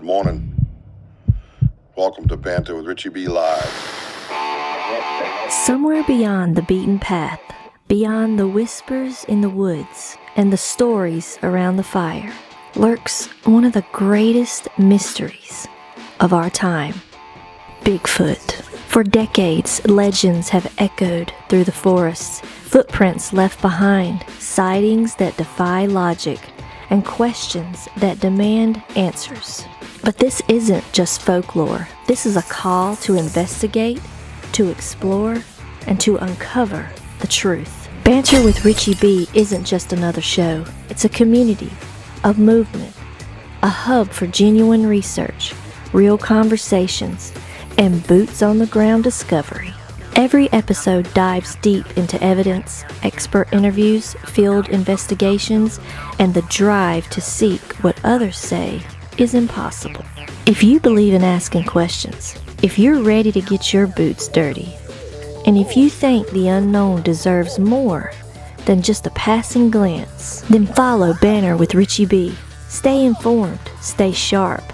Good morning. Welcome to Banter with RichiebB Live. Somewhere beyond the beaten path, beyond the whispers in the woods and the stories around the fire, lurks one of the greatest mysteries of our time, Bigfoot. For decades, legends have echoed through the forests, footprints left behind, sightings that defy logic, and questions that demand answers. But this isn't just folklore. This is a call to investigate, to explore, and to uncover the truth. Banter with RichiebB isn't just another show. It's a community, a movement, a hub for genuine research, real conversations, and boots-on-the-ground discovery. Every episode dives deep into evidence, expert interviews, field investigations, and the drive to seek what others say is impossible. If you believe in asking questions, if you're ready to get your boots dirty, and if you think the unknown deserves more than just a passing glance, then follow Banter with RichiebB. Stay informed, stay sharp,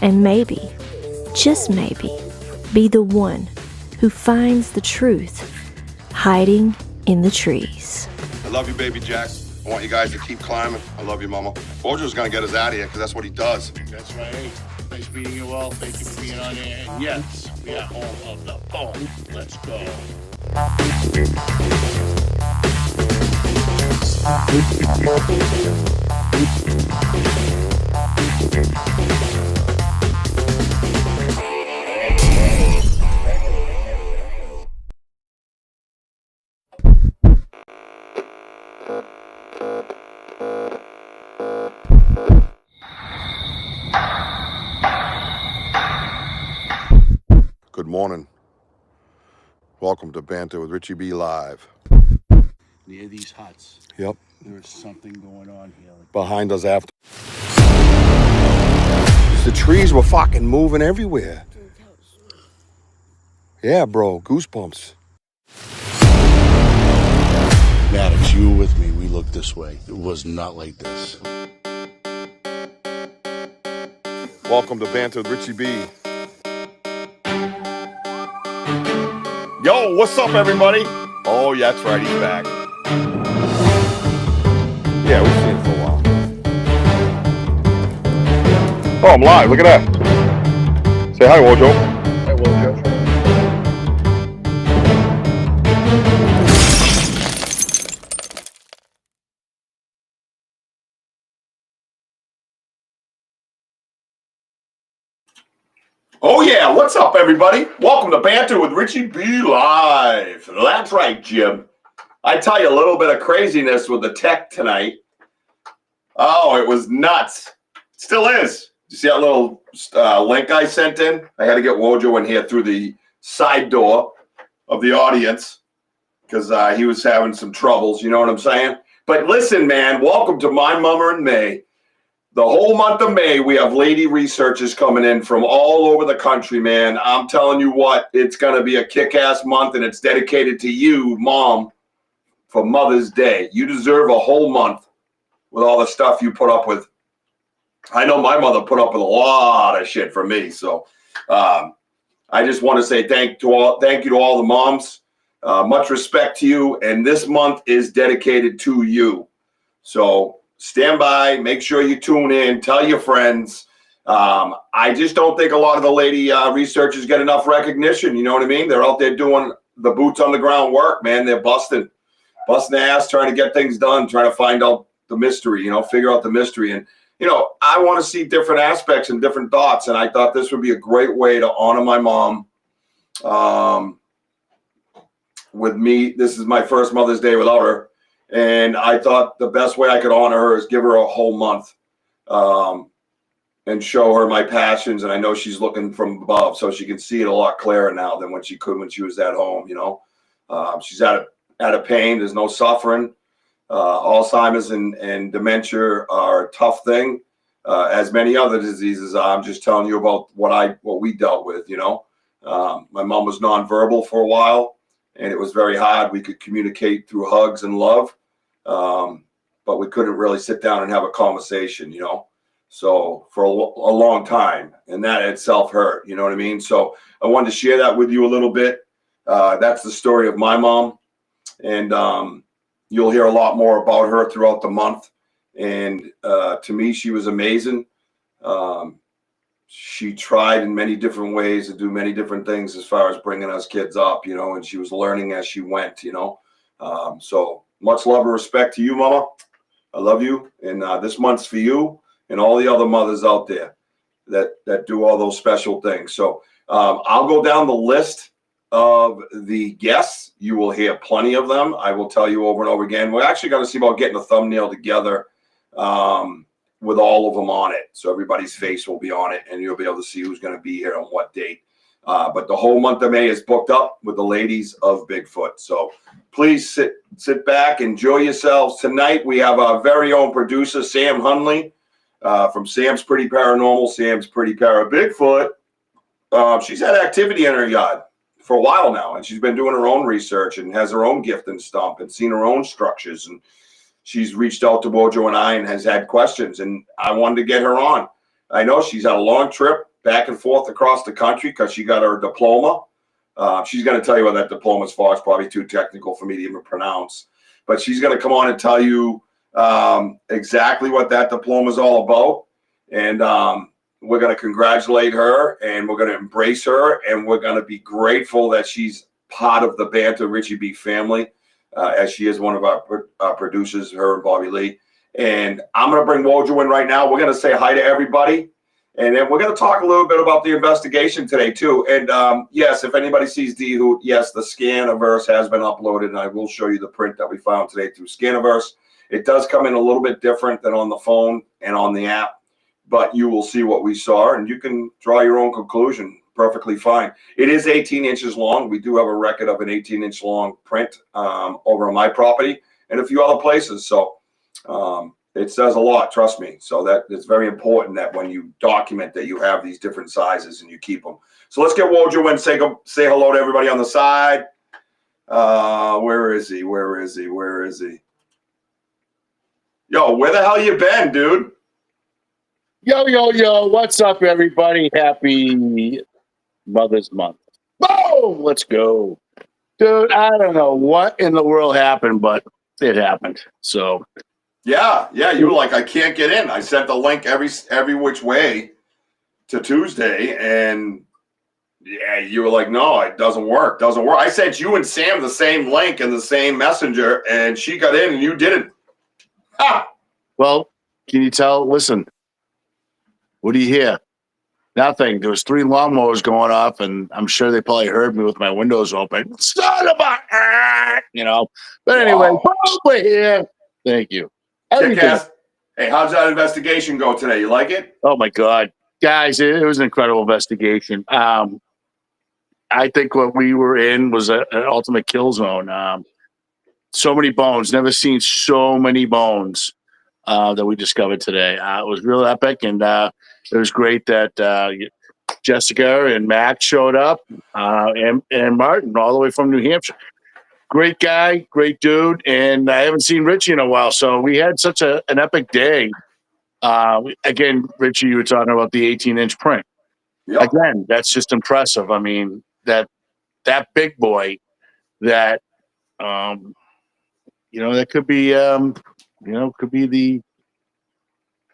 and maybe, just maybe, be the one who finds the truth hiding in the trees. I love you, baby Jack. I want you guys to keep climbing. I love you, Mama. Bojo's gonna get us out of here because that's what he does. That's right. Nice meeting you all. Thank you for being on air. And yes, we are home of the phone. Let's go. Good morning. Welcome to Banter with RichiebB Live. Near these huts, Yep. there's something going on here. Behind us after. The trees were fucking moving everywhere. Yeah, bro. Goosebumps. Maddox, you were with me. We looked this way. It was not like this. Welcome to Banter with RichiebB. Yo, what's up, everybody? Oh, yeah, that's right. He's back. Yeah, we've seen it for a while. Oh, I'm live. Look at that. Say hi, Wojo. Hey, Wojo. Oh yeah, what's up everybody? Welcome to Banter with RichiebB Live. That's right, Jim. I tell you a little bit of craziness with the tech tonight. Oh, it was nuts. Still is. You see that little link I sent in? I had to get Wojo in here through the side door of the audience because he was having some troubles, you know what I'm saying? But listen, man, welcome to My Mummer in May. The whole month of May, we have lady researchers coming in from all over the country, man. I'm telling you what, it's going to be a kick-ass month, and it's dedicated to you, Mom, for Mother's Day. You deserve a whole month with all the stuff you put up with. I know my mother put up with a lot of shit for me, so I just want to say thank you to all the moms. Much respect to you, and this month is dedicated to you. So stand by, make sure you tune in, tell your friends. I just don't think a lot of the lady researchers get enough recognition, you know what I mean? They're out there doing the boots on the ground work, man. They're busting their ass, trying to get things done, trying to find out the mystery, figure out the mystery. And, I want to see different aspects and different thoughts, and I thought this would be a great way to honor my mom. With me, this is my first Mother's Day without her. And I thought the best way I could honor her is give her a whole month and show her my passions. And I know she's looking from above, so she can see it a lot clearer now than when she could when she was at home, She's out of pain. There's no suffering. Alzheimer's and dementia are a tough thing, as many other diseases. I'm just telling you about what we dealt with, My mom was nonverbal for a while, and it was very hard. We could communicate through hugs and love, but we couldn't really sit down and have a conversation, So for a long time, and that itself hurt, you know what I mean? So I wanted to share that with you a little bit. That's the story of my mom, and you'll hear a lot more about her throughout the month. And to me, she was amazing. She tried in many different ways to do many different things as far as bringing us kids up, you know, and she was learning as she went, you know. So much love and respect to you, Mama. I love you. And this month's for you and all the other mothers out there that do all those special things. So I'll go down the list of the guests. You will hear plenty of them. I will tell you over and over again. We're actually going to see about getting a thumbnail together with all of them on it. So everybody's face will be on it, and you'll be able to see who's going to be here on what date. But the whole month of May is booked up with the ladies of Bigfoot. So please sit back, enjoy yourselves. Tonight we have our very own producer, Sam Hunley, from Sam's Pretty Paranormal, Sam's Pretty Para-Bigfoot. She's had activity in her yard for a while now, and she's been doing her own research and has her own gift and stump and seen her own structures. And she's reached out to Wojo and I and has had questions, and I wanted to get her on. I know she's had a long trip back and forth across the country because she got her diploma. She's going to tell you what that diploma is for. It's probably too technical for me to even pronounce. But she's going to come on and tell you exactly what that diploma is all about. And we're going to congratulate her, and we're going to embrace her, and we're going to be grateful that she's part of the BanterWithRichieB family, as she is one of our producers, her and Bobby Lee. And I'm going to bring Wojo in right now. We're going to say hi to everybody. And then we're going to talk a little bit about the investigation today, too. And yes, if anybody sees D-Hoot, yes, the Scaniverse has been uploaded, and I will show you the print that we found today through Scaniverse. It does come in a little bit different than on the phone and on the app, but you will see what we saw, and you can draw your own conclusion perfectly fine. It is 18 inches long. We do have a record of an 18-inch long print over on my property and a few other places. So it says a lot, trust me. So that it's very important that when you document that you have these different sizes and you keep them. So let's get Wojo in, say hello to everybody on the side. Where is he? Where is he? Where is he? Yo, where the hell you been, dude? Yo, what's up, everybody? Happy Mother's Month. Boom! Let's go. Dude, I don't know what in the world happened, but it happened. So Yeah, you were like, I can't get in. I sent the link every which way to Tuesday, and yeah, you were like, no, it doesn't work. I sent you and Sam the same link and the same messenger, and she got in and you didn't. Ha! well, can you tell? Listen, what do you hear? Nothing. There was 3 lawnmowers going off, and I'm sure they probably heard me with my windows open. Son of a, you know. But anyway, over here. Thank you. Kick-ass. Hey, how's that investigation go today? You like it? Oh my God, guys, it was an incredible investigation. I think what we were in was an ultimate kill zone. So many bones. Never seen so many bones that we discovered today. It was real epic, and it was great that Jessica and Max showed up, and Martin, all the way from New Hampshire. Great guy, great dude, and I haven't seen Richie in a while, so we had such an epic day. Again, Richie, you were talking about the 18-inch print. Yep. Again, that's just impressive. I mean, that big boy, that that could be could be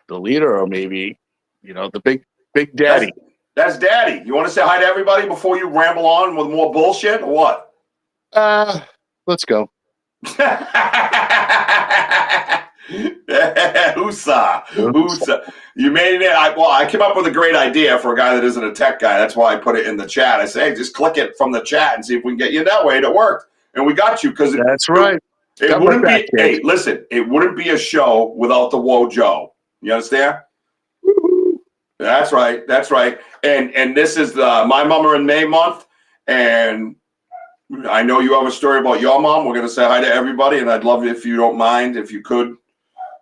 the leader, or maybe the big daddy. That's Daddy. You want to say hi to everybody before you ramble on with more bullshit, or what? Let's go. Whosa. You made it. I came up with a great idea for a guy that isn't a tech guy. That's why I put it in the chat. I say, hey, just click it from the chat and see if we can get you that way. And it worked. And we got you because that's right. It wouldn't be. Hey, listen, it wouldn't be a show without the Wojo. You understand? That's right. That's right. And this is my Mama in May month, and I know you have a story about your mom. We're going to say hi to everybody, and I'd love it if you don't mind, if you could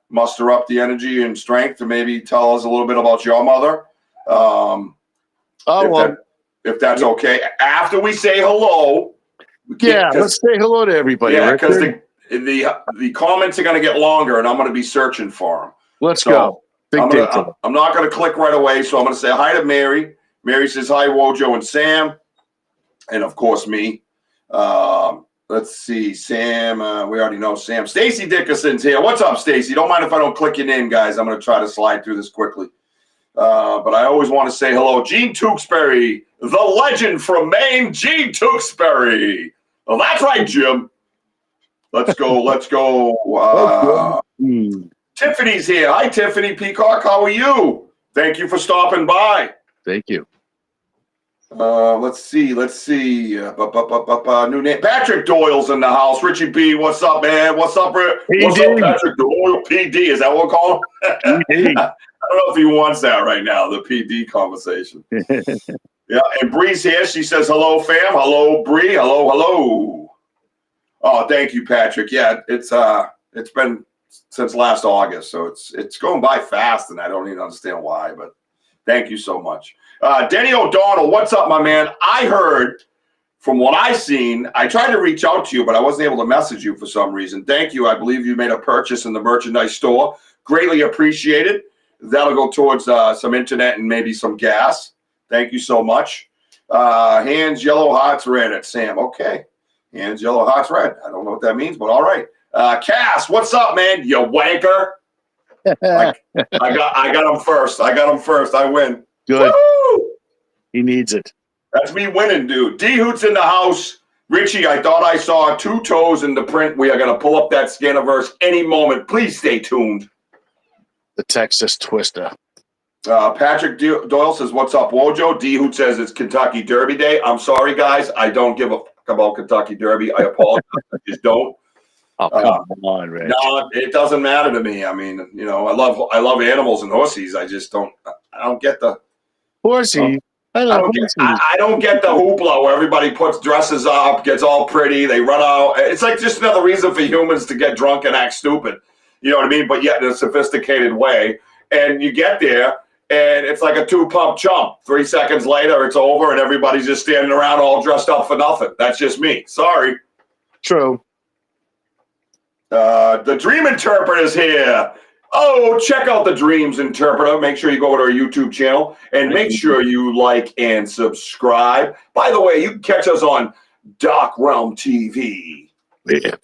muster up the energy and strength to maybe tell us a little bit about your mother. If that's okay. After we say hello. Let's say hello to everybody. Yeah, because the comments are going to get longer, and I'm going to be searching for them. Let's go. Big day today. I'm not gonna click right away, so I'm gonna say hi to Mary. Mary says hi, Wojo and Sam, and of course me. Let's see, Sam. We already know Sam. Stacy Dickerson's here. What's up, Stacy? Don't mind if I don't click your name, guys. I'm gonna try to slide through this quickly. But I always want to say hello, Gene Tewksbury, the legend from Maine, Gene Tewksbury. Well, that's right, Jim. Let's go. Let's go. Tiffany's here. Hi, Tiffany Peacock. How are you? Thank you for stopping by. Thank you. Let's see. New name. Patrick Doyle's in the house. Richie B, what's up, man? What's up, What's up, Patrick Doyle? PD, is that what we call him? PD. I don't know if he wants that right now, the PD conversation. Yeah, and Bree's here. She says, hello, fam. Hello, Bree. Hello. Oh, thank you, Patrick. Yeah, it's been since last August, so it's going by fast, and I don't even understand why, but thank you so much. Denny O'Donnell, what's up, my man? I heard from what I seen, I tried to reach out to you, but I wasn't able to message you for some reason. Thank you. I believe you made a purchase in the merchandise store. Greatly appreciated. That'll go towards some internet and maybe some gas. Thank you so much. Hands yellow, hearts red at Sam. Okay. Hands yellow, hearts red. I don't know what that means, but all right. Cass, what's up, man? You wanker. I got him first. I win. Good. Woo! He needs it. That's me winning, dude. D-Hoot's in the house. Richie, I thought I saw 2 toes in the print. We are going to pull up that Scaniverse any moment. Please stay tuned. The Texas Twister. Patrick Doyle says, what's up, Wojo? D-Hoot says it's Kentucky Derby Day. I'm sorry, guys. I don't give a fuck about Kentucky Derby. I apologize. I just don't. Oh, come on, Rich. No, it doesn't matter to me. I mean, I love animals and horses. I just don't. I don't get the horsey. I don't get the hoopla where everybody puts dresses up, gets all pretty, they run out. It's like just another reason for humans to get drunk and act stupid. You know what I mean? But yet in a sophisticated way. And you get there, and it's like a 2-pump chump. 3 seconds later, it's over, and everybody's just standing around all dressed up for nothing. That's just me. Sorry. True. The Dream Interpreter's here. Oh, check out the Dreams Interpreter. Make sure you go to our YouTube channel and make sure you like and subscribe. By the way, you can catch us on Dark Realm TV. Yeah.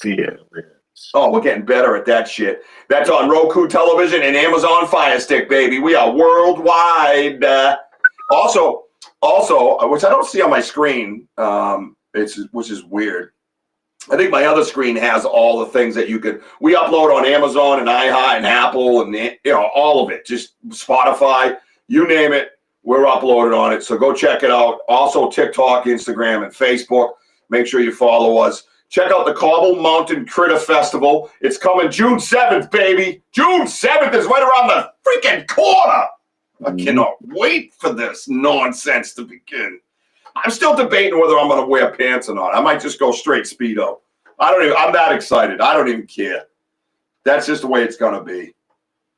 Oh, we're getting better at that shit. That's on Roku television and Amazon Fire Stick, baby. We are worldwide. Also, which I don't see on my screen, which is weird. I think my other screen has all the things that we upload on Amazon and iHeart and Apple and all of it. Just Spotify, you name it, we're uploaded on it. So go check it out. Also TikTok, Instagram, and Facebook. Make sure you follow us. Check out the Cobble Mountain Critter Festival. It's coming June 7th, baby. June 7th is right around the freaking corner. I cannot wait for this nonsense to begin. I'm still debating whether I'm going to wear pants or not. I might just go straight Speedo. I'm that excited. I don't even care. That's just the way it's going to be.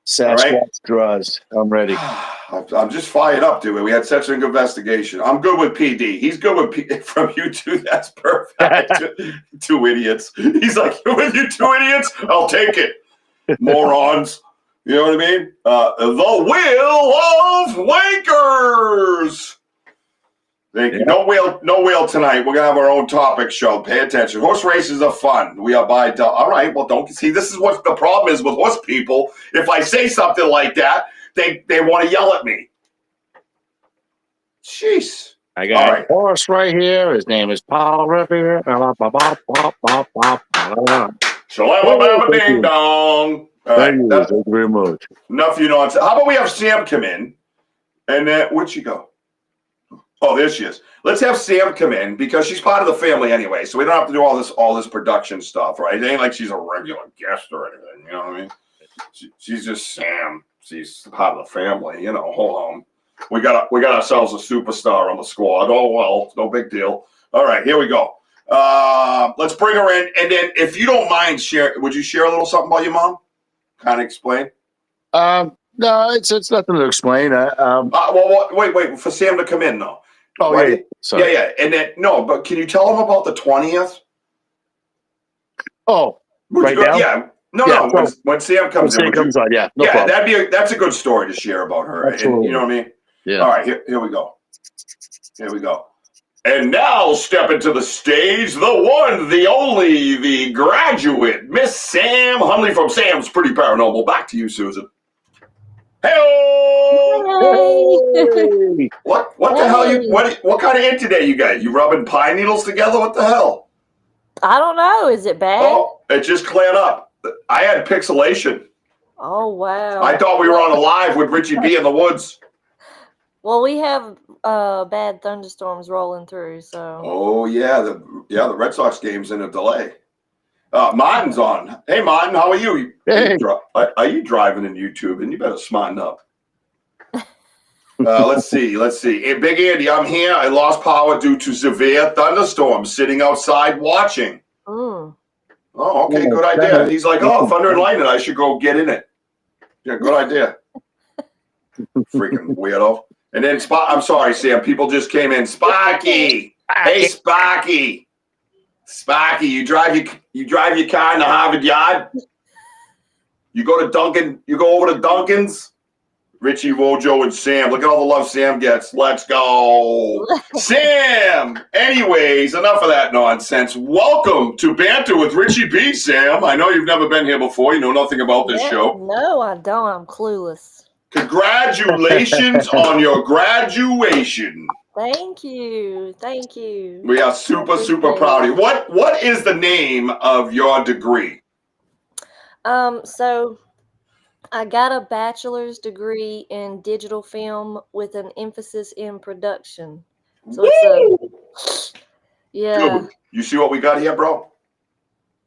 Sasquatch draws. I'm ready. I'm just fired up, dude. We had such an investigation. I'm good with PD. He's good with from you two. That's perfect. 2 idiots. He's like, with you 2 idiots? I'll take it. Morons. You know what I mean? The Wheel of Wankers. Thank you. No whale tonight. We're gonna have our own topic show. Pay attention. Horse races are fun. We are by. All right. Well, don't see. This is what the problem is with horse people. If I say something like that, they want to yell at me. Jeez. I got a horse right here. His name is Paul Revere. Shalama ding dong. Thank you very much. Enough, nonsense. How about we have Sam come in, and where'd she go? Oh, there she is. Let's have Sam come in because she's part of the family anyway, so we don't have to do all this production stuff, right? It ain't like she's a regular guest or anything, you know what I mean? She's just Sam. She's part of the family, Hold on, we got ourselves a superstar on the squad. Oh well, no big deal. All right, here we go. Let's bring her in, and then if you don't mind, would you share a little something about your mom? Kind of explain. No, it's nothing to explain. Wait for Sam to come in though. Oh, right? yeah. Sorry. Yeah. And then, no, but can you tell him about the 20th? Oh, right now? Yeah. No. When Sam comes in, yeah, no problem. that's a good story to share about her. Absolutely. And you know what I mean? Yeah. All right, here we go. Here we go. And now step into the stage, the one, the only, the graduate, Miss Sam Hunley from Sam's Pretty Paranormal. Back to you, Susan. Hey! What the hell what kind of internet you got? You rubbing pine needles together? What the hell? I don't know. Is it bad? Oh, it just cleared up. I had pixelation. Oh, wow. I thought we were on a live with Richie B in the woods. Well, we have bad thunderstorms rolling through, so. Oh yeah, the Red Sox game's in a delay. Martin's on. Hey Martin, how are you? Hey. Are you driving in YouTube? And you better smarten up. Let's see. Hey, Big Andy, I'm here. I lost power due to severe thunderstorms. Sitting outside watching. Mm. Oh, okay, good idea. He's like, oh, thunder and lightning. I should go get in it. Yeah, good idea. Freaking weirdo. And then I'm sorry, Sam. People just came in. Sparky. Hey, Sparky. Sparky, you drive your car in the Harvard Yard. You go to Duncan. You go over to Duncan's. Richie, Wojo, and Sam. Look at all the love Sam gets. Let's go. Sam! Anyways, enough of that nonsense. Welcome to Banter with Richie B, Sam. I know you've never been here before. You know nothing about this show. No, I don't. I'm clueless. Congratulations on your graduation. Thank you. Thank you. We are super proud of you. What is the name of your degree? So I got a bachelor's degree in digital film with an emphasis in production. So it's yeah. Dude, you see what we got here, bro?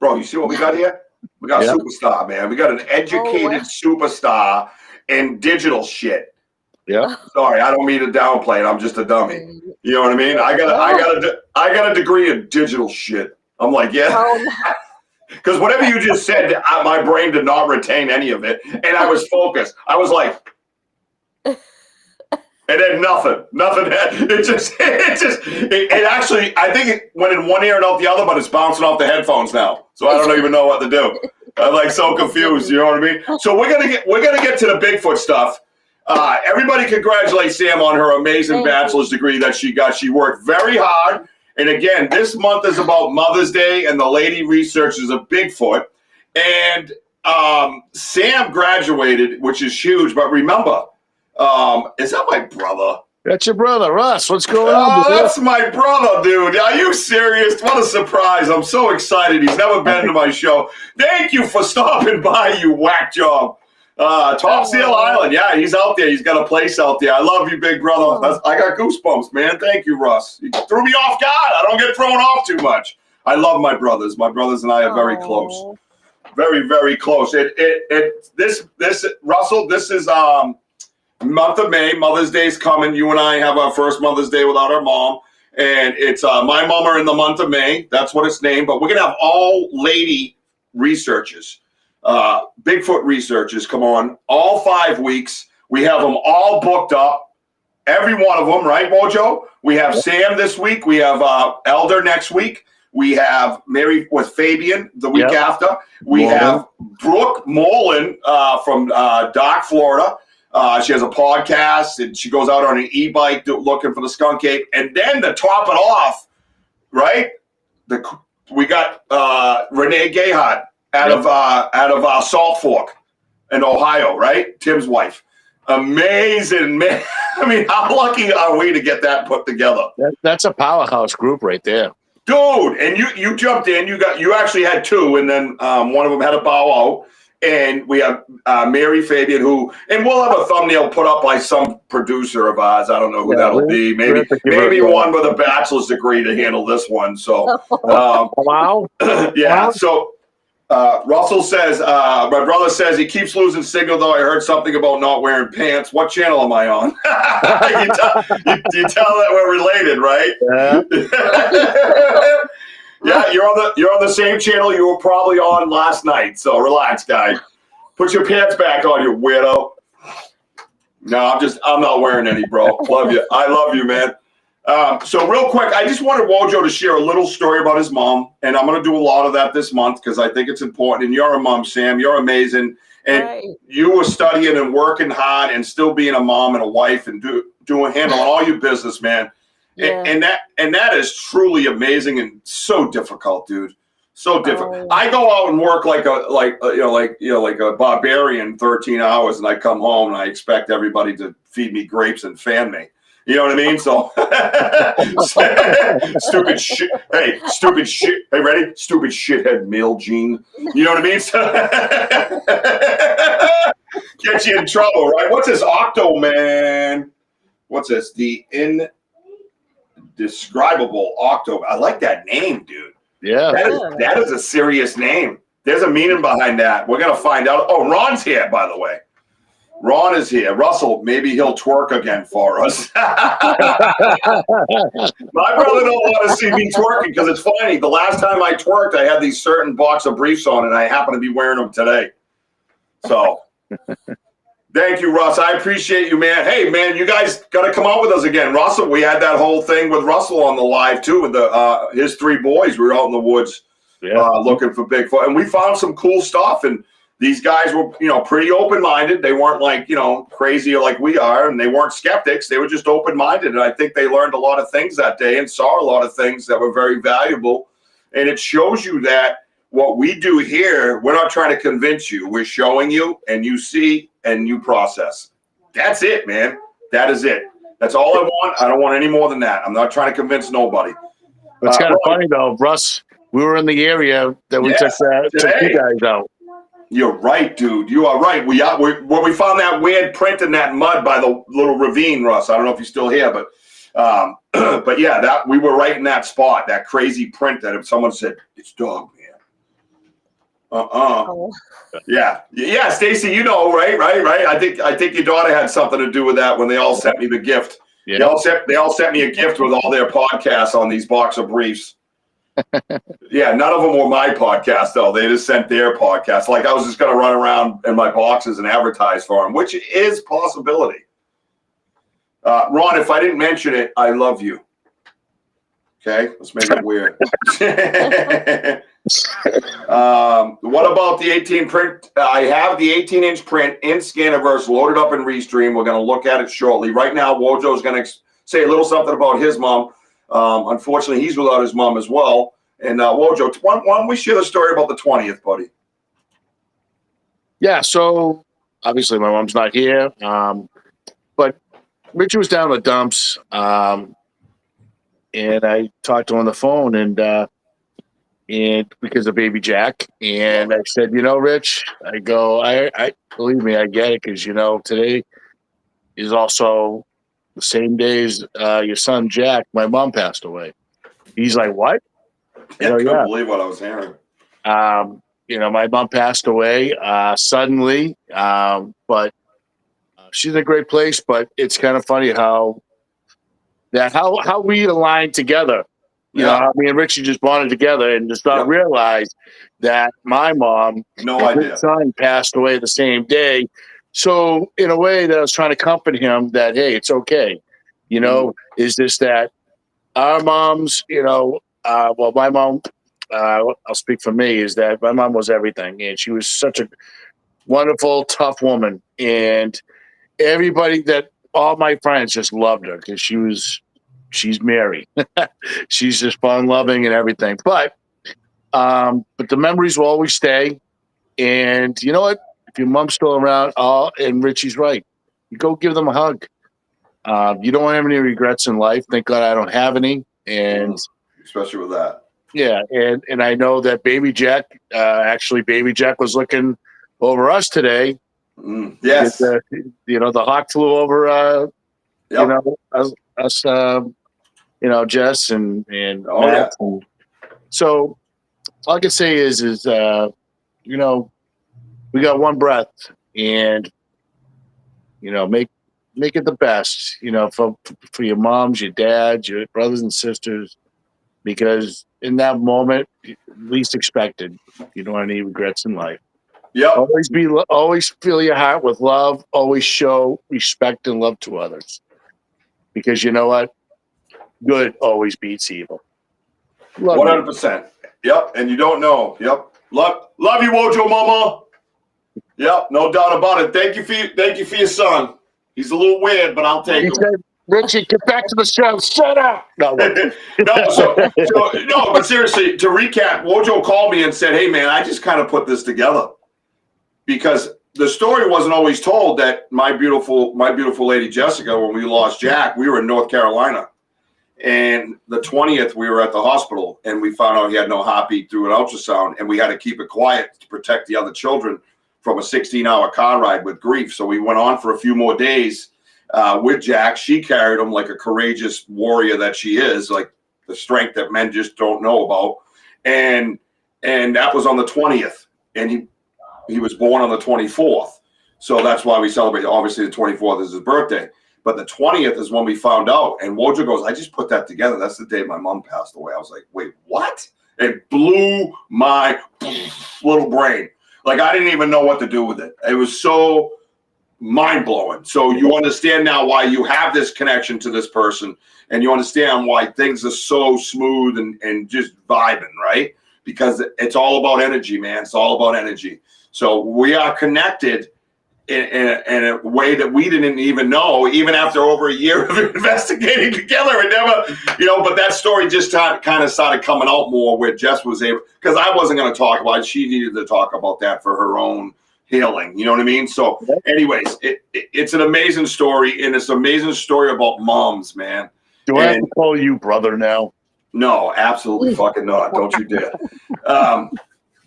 Bro, you see what we got here? We got a superstar, man. We got an educated superstar in digital shit. Yeah. Sorry, I don't mean to downplay it. I'm just a dummy. You know what I mean? I got a degree in digital shit. I'm like, yeah. Because whatever you just said, my brain did not retain any of it, and I was focused. I was like, and then nothing. It actually, I think it went in one ear and out the other, but it's bouncing off the headphones now. So I don't even know what to do. I'm like so confused. You know what I mean? So we're gonna get to the Bigfoot stuff. Everybody congratulate Sam on her amazing bachelor's degree that she got. She worked very hard. And again, this month is about Mother's Day and the lady researchers of Bigfoot. And Sam graduated, which is huge. But remember, is that my brother? That's your brother, Russ. What's going on? Oh, that's my brother, dude. Are you serious? What a surprise. I'm so excited. He's never been to my show. Thank you for stopping by, you whack job. Top Seal Island. Yeah, he's out there. He's got a place out there. I love you, big brother. I got goosebumps, man. Thank you, Russ. You threw me off guard. I don't get thrown off too much. I love my brothers. My brothers and I are very close. Very, very close. Russell, this is month of May. Mother's Day's coming. You and I have our first Mother's Day without our mom. And it's my mama in the month of May. That's what it's named. But we're going to have all lady researchers. Bigfoot researchers come on all 5 weeks. We have them all booked up. Every one of them, right, Mojo? We have Sam this week. We have Elder next week. We have Mary with Fabian the week after. We have Brooke Molin from Dock, Florida. She has a podcast, and she goes out on an e-bike looking for the skunk ape. And then to top it off, right, we got Renee Gayhart out of Salt Fork in Ohio, right? Tim's wife. Amazing, man. I mean, how lucky are we to get that put together? That's a powerhouse group right there. Dude, and you jumped in. You actually had two, and then one of them had a bow out. And we have Mary Fabian, and we'll have a thumbnail put up by some producer of ours. I don't know who that'll be. Maybe one with a bachelor's degree to handle this one. So, wow. Yeah. Wow. So, Russell says, my brother says he keeps losing signal, though. I heard something about not wearing pants. What channel am I on? you tell that we're related, right? Yeah. Yeah, you're on the same channel you were probably on last night. So relax, guy. Put your pants back on, you weirdo. No, I'm not wearing any, bro. Love you. I love you, man. So real quick, I just wanted Wojo to share a little story about his mom, and I'm going to do a lot of that this month because I think it's important. And you're a mom, Sam. You're amazing, and you were studying and working hard, and still being a mom and a wife, and handling all your business, man. Yeah. And that is truly amazing and so difficult, dude. So difficult. I go out and work like a barbarian, 13 hours, and I come home and I expect everybody to feed me grapes and fan me. You know what I mean? So stupid shit. Hey, stupid shit. Hey, ready? Stupid shithead male gene. You know what I mean? So get you in trouble, right? What's this Octo-Man? What's this? The Indescribable Octo. I like that name, dude. Yeah. That is a serious name. There's a meaning behind that. We're going to find out. Oh, Ron's here, by the way. Ron is here. Russell, maybe he'll twerk again for us. My brother don't want to see me twerking because it's funny. The last time I twerked, I had these certain boxer briefs on, and I happen to be wearing them today. So thank you, Russ. I appreciate you, man. Hey, man, you guys got to come out with us again. Russell, we had that whole thing with Russell on the live, too, with his 3 boys. We were out in the woods looking for Bigfoot, and we found some cool stuff, and these guys were, pretty open-minded. They weren't like, crazy like we are, and they weren't skeptics. They were just open-minded, and I think they learned a lot of things that day and saw a lot of things that were very valuable. And it shows you that what we do here, we're not trying to convince you. We're showing you, and you see, and you process. That's it, man. That is it. That's all I want. I don't want any more than that. I'm not trying to convince nobody. It's kind of funny, though, Russ. We were in the area that we took you guys out. You're right, dude. You are right. We found that weird print in that mud by the little ravine, Russ. I don't know if you're still here, but yeah, that we were right in that spot. That crazy print that if someone said it's dog, man. Yeah, Stacy, right? I think your daughter had something to do with that when they all sent me the gift. Yeah. They all sent me a gift with all their podcasts on these boxer briefs. Yeah, none of them were my podcast, though. They just sent their podcast. Like I was just going to run around in my boxes and advertise for them, which is possibility. Ron, if I didn't mention it, I love you. Okay, let's make it weird. What about the 18 print? I have the 18-inch print in Scaniverse loaded up in Restream. We're going to look at it shortly. Right now, Wojo's going to say a little something about his mom. Unfortunately, he's without his mom as well. And Wojo, why don't we share the story about the 20th, buddy? Yeah, so obviously my mom's not here, but Richie was down in the dumps, and I talked to him on the phone, and because of baby Jack, and I said, Rich, I go, I believe me, I get it, because today is also the same day as your son Jack. My mom passed away. He's like, what? I couldn't believe what I was hearing. My mom passed away suddenly, but she's in a great place. But it's kind of funny how we aligned together. You know, me and Richie just bonded together and just not realize that my mom, his son, passed away the same day. So in a way that I was trying to comfort him that, hey, it's okay. Is this that our moms, well, my mom, I'll speak for me, is that my mom was everything. And she was such a wonderful, tough woman. And everybody all my friends just loved her because she's Mary. She's just fun loving and everything. But the memories will always stay. And you know what? If your mom's still around, and Richie's right, you go give them a hug. You don't have any regrets in life. Thank God I don't have any. And especially with that. Yeah. And I know that baby Jack, baby Jack was looking over us today. Yes. The hawk flew over, us, Jess and Matt. And so all I can say is we got one breath, and make it the best, for your moms, your dads, your brothers and sisters, because in that moment, least expected, you don't have any regrets in life. Yeah. Always fill your heart with love. Always show respect and love to others, because you know what? good always beats evil. Love you. 100%. Yep. And you don't know. Yep. Love you, Wojo Mama. Yep. No doubt about it. Thank you for your son. He's a little weird, but I'll take He him. said, Richie, get back to the show. Shut up. No, look. No, but seriously, to recap, Wojo called me and said, hey, man, I just kind of put this together because the story wasn't always told that my beautiful lady Jessica, when we lost Jack, we were in North Carolina. And the 20th, we were at the hospital, and we found out he had no heartbeat through an ultrasound, and we had to keep it quiet to protect the other children from a 16-hour car ride with grief. So we went on for a few more days with Jack. She carried him like a courageous warrior that she is, like the strength that men just don't know about. And that was on the 20th, and he was born on the 24th. So that's why we celebrate. Obviously, the 24th is his birthday. But the 20th is when we found out. And Wojo goes, I just put that together. That's the day my mom passed away. I was like, wait, what? It blew my little brain. Like, I didn't even know what to do with it. It was so mind-blowing. So you understand now why you have this connection to this person. And you understand why things are so smooth and just vibing, right? Because it's all about energy, man. It's all about energy. So we are connected in a way that we didn't even know, even after over a year of investigating together. And never, but that story just kind of started coming out more where Jess was able, because I wasn't going to talk about it. She needed to talk about that for her own healing. You know what I mean? So anyways, it's an amazing story, and it's an amazing story about moms, man. Do I have to call you brother now? No, absolutely fucking not. Don't you dare.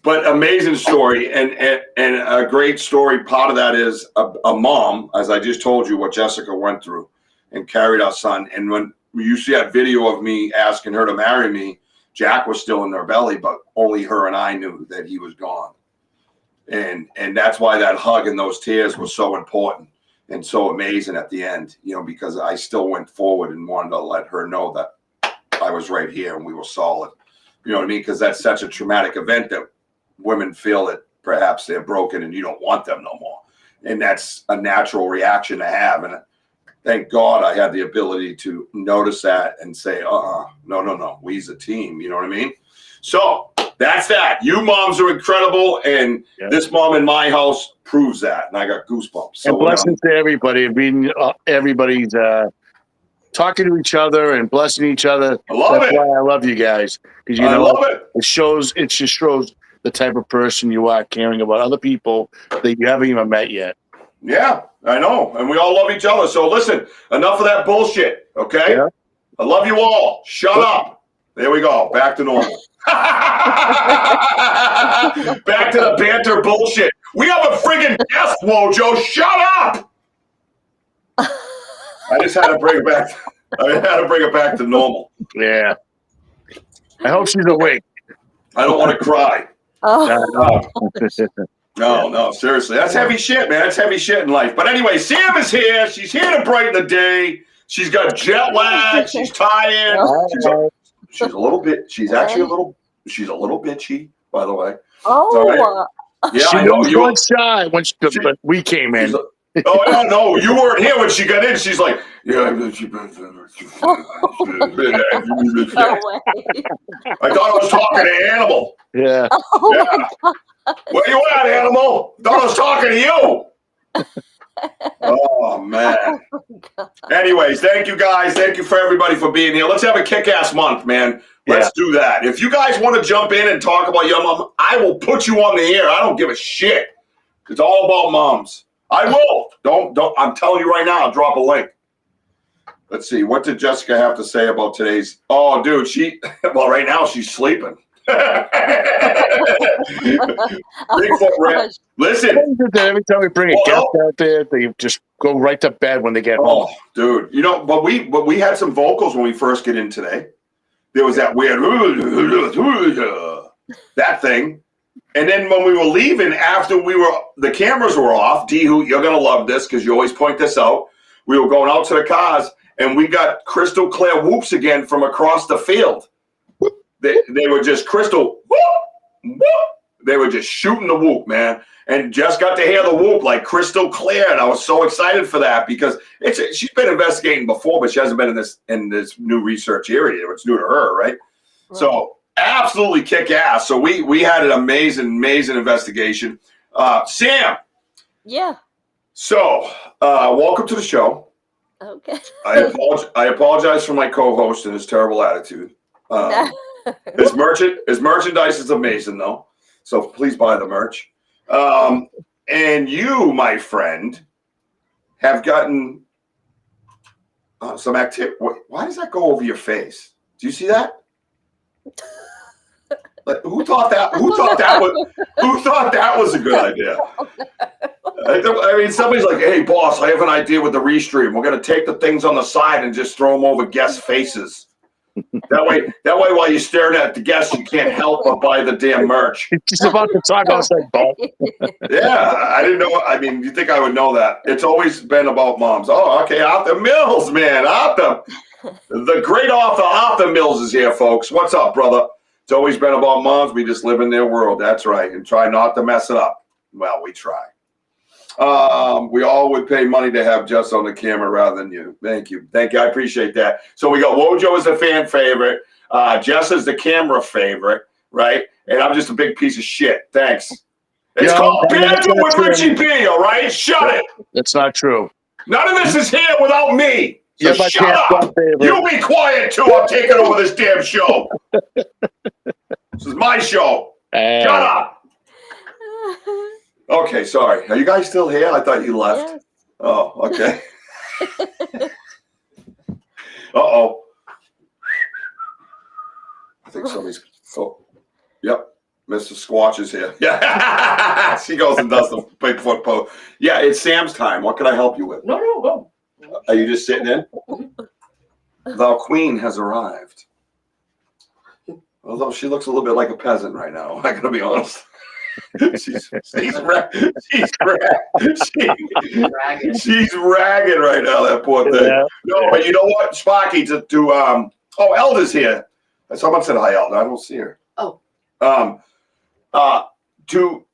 But amazing story and a great story. Part of that is a mom, as I just told you, what Jessica went through and carried our son. And when you see that video of me asking her to marry me, Jack was still in her belly, but only her and I knew that he was gone. And that's why that hug and those tears were so important and so amazing at the end, because I still went forward and wanted to let her know that I was right here and we were solid. You know what I mean? Because that's such a traumatic event that women feel that perhaps they're broken and you don't want them no more. And that's a natural reaction to have. And thank God I had the ability to notice that and say, no, we's a team. You know what I mean? So that's that. You moms are incredible. And this mom in my house proves that. And I got goosebumps. So and blessings to everybody. Everybody's talking to each other and blessing each other. I love That's it. why I love you guys. Because I love it. It just shows the type of person you are, caring about other people that you haven't even met yet. Yeah, I know. And we all love each other. So listen, enough of that bullshit, okay? Yeah. I love you all. Shut up. There we go. Back to normal. Back to the banter bullshit. We have a friggin' guest, Wojo. Shut up. I just had to bring it back. I had to bring it back to normal. Yeah. I hope she's awake. I don't want to cry. Oh. No, seriously. That's heavy shit, man. That's heavy shit in life. But anyway, Sam is here. She's here to brighten the day. She's got jet lag. She's tired. She's a little bit. She's actually she's a little bitchy, by the way. Oh. Right. Yeah, she I know. was one shy but we came in. Oh, yeah, no, you weren't here when she got in. She's like, yeah. No way. I thought I was talking to Animal. Yeah. Oh Yeah. my God. Where you at, Animal? Thought I was talking to you. Oh, man. Anyways, thank you guys. Thank you for everybody for being here. Let's have a kick-ass month, man. Let's do that. If you guys want to jump in and talk about your mom, I will put you on the air. I don't give a shit. It's all about moms. I will. Don't. I'm telling you right now. I'll drop a link. Let's see. What did Jessica have to say about today's? Oh, dude. Well, right now she's sleeping. Bigfoot Ranch. Listen. Every time we bring a guest out there, they just go right to bed when they get home. Oh, dude. But we had some vocals when we first get in today. There was that weird that thing. And then when we were leaving, after the cameras were off, D-Hoot, you're going to love this because you always point this out. We were going out to the cars, and we got crystal clear whoops again from across the field. They were just crystal whoop, whoop. They were just shooting the whoop, man. And just got to hear the whoop like crystal clear, and I was so excited for that because she's been investigating before, but she hasn't been in this new research area. It's new to her, right? So absolutely kick ass. So we had an amazing investigation. Sam. Yeah. So welcome to the show. Okay. I apologize for my co-host and his terrible attitude. His merchandise is amazing though, so please buy the merch. And you, my friend, have gotten some activity. Why does that go over your face? Do you see that? Like, who thought that was a good idea? I mean, somebody's like, "Hey, boss, I have an idea with the restream. We're gonna take the things on the side and just throw them over guest faces. That way, while you're staring at the guests, you can't help but buy the damn merch." She's about to talk. I was like, yeah, I didn't know. I mean, you think I would know that? It's always been about moms. Oh, okay, Arthur Mills, man, Arthur, the great author Arthur Mills is here, folks. What's up, brother? It's always been about moms. We just live in their world. That's right, and try not to mess it up. Well, we try. We all would pay money to have Jess on the camera rather than you. Thank you. I appreciate that. So we got Wojo as a fan favorite. Jess is the camera favorite, right? And I'm just a big piece of shit. Thanks. It's called Banter with Richie B, all right? Shut it. That's not true. None of this is here without me. So shut up. Favorite. You be quiet, too. I'm taking over this damn show. This is my show. Shut up. Okay, sorry. Are you guys still here? I thought you left. Yes. Oh, okay. Uh-oh. I think somebody's... Oh, yep. Mr. Squatch is here. Yeah. She goes and does the Bigfoot pose. Yeah, it's Sam's time. What can I help you with? No, go. Are you just sitting in? The queen has arrived. Although she looks a little bit like a peasant right now. I'm going to be honest. She's ragged right now, that poor thing. Yeah. No, but you know what, Sparky, Elda's here. Someone said hi, Elda. I don't see her. Oh. To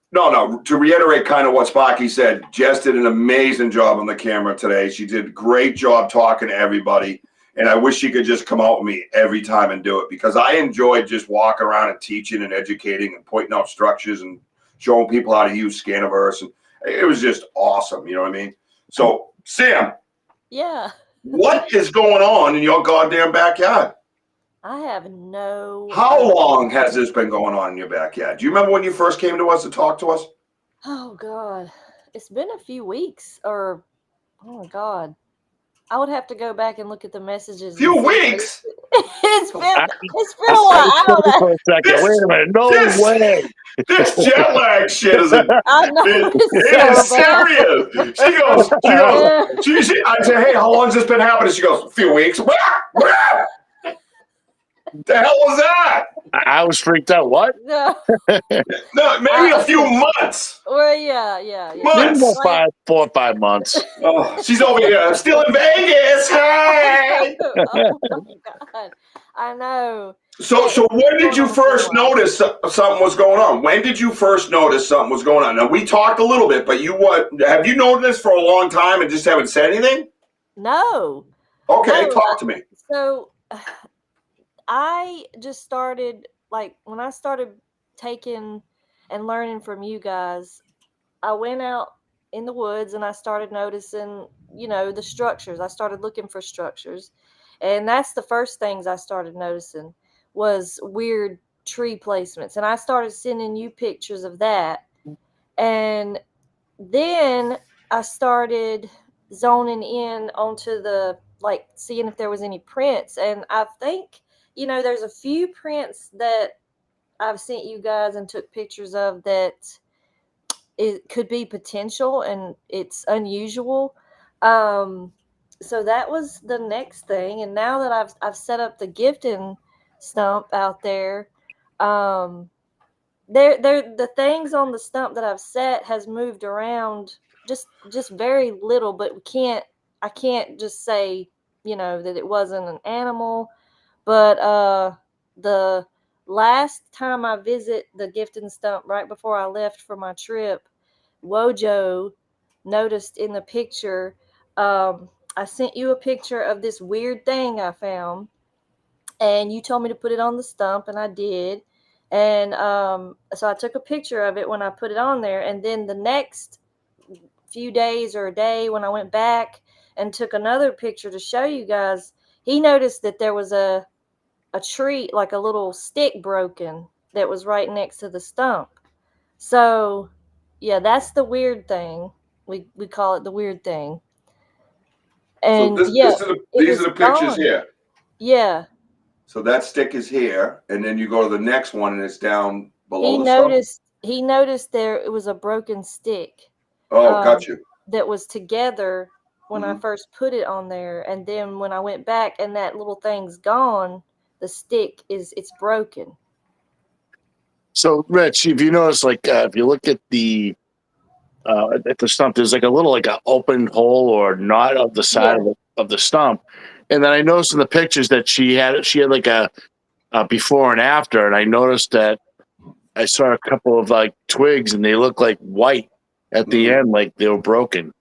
reiterate kind of what Sparky said, Jess did an amazing job on the camera today. She did a great job talking to everybody. And I wish she could just come out with me every time and do it, because I enjoyed just walking around and teaching and educating and pointing out structures and showing people how to use Scaniverse. And it was just awesome. You know what I mean? So, Sam. Yeah. What is going on in your goddamn backyard? I have no. How long has this been going on in your backyard? Do you remember when you first came to us to talk to us? Oh, God. It's been a few weeks oh, my God. I would have to go back and look at the messages. Few weeks? It's been a while. I don't know. For a second. Wait a minute. No way. This jet lag shit is serious. I say, hey, how long has this been happening? She goes, a few weeks. The hell was that? I was freaked out. What? No, maybe a few months. Well, yeah. Months. Maybe 4 or 5 months. Oh, she's over here. I'm still in Vegas. Hey. Oh my God. I know. So when did you first notice something was going on? When did you first notice something was going on? Now, we talked a little bit, but have you noticed for a long time and just haven't said anything? No. Okay, No, talk to me. So I just started, when I started taking and learning from you guys, I went out in the woods and I started noticing, the structures. I started looking for structures. And that's the first things I started noticing was weird tree placements. And I started sending you pictures of that. And then I started zoning in onto seeing if there was any prints. And I think, there's a few prints that I've sent you guys and took pictures of that it could be potential and it's unusual. So that was the next thing. And now that I've set up the gifting stump out there, the things on the stump that I've set has moved around just very little, but I can't just say, that it wasn't an animal, but the last time I visit the gifting stump right before I left for my trip, Wojo noticed in the picture, I sent you a picture of this weird thing I found, and you told me to put it on the stump, and I did. And so I took a picture of it when I put it on there, and then the next few days or a day when I went back and took another picture to show you guys, he noticed that there was a tree, like a little stick broken that was right next to the stump. So yeah, that's the weird thing. We call it the weird thing. And So yeah, these are the pictures gone. here. Yeah. So that stick is here, and then you go to the next one, and it's down below He the stump. noticed there it was a broken stick. Oh, got you. That was together when I first put it on there, and then when I went back and that little thing's gone, the stick it's broken. So, Rich, if you notice, like if you look at the stump, there's like a little like an open hole or knot of the side of the stump, and then I noticed in the pictures that she had like a before and after, and I noticed that I saw a couple of like twigs, and they look like white at the end, like they were broken.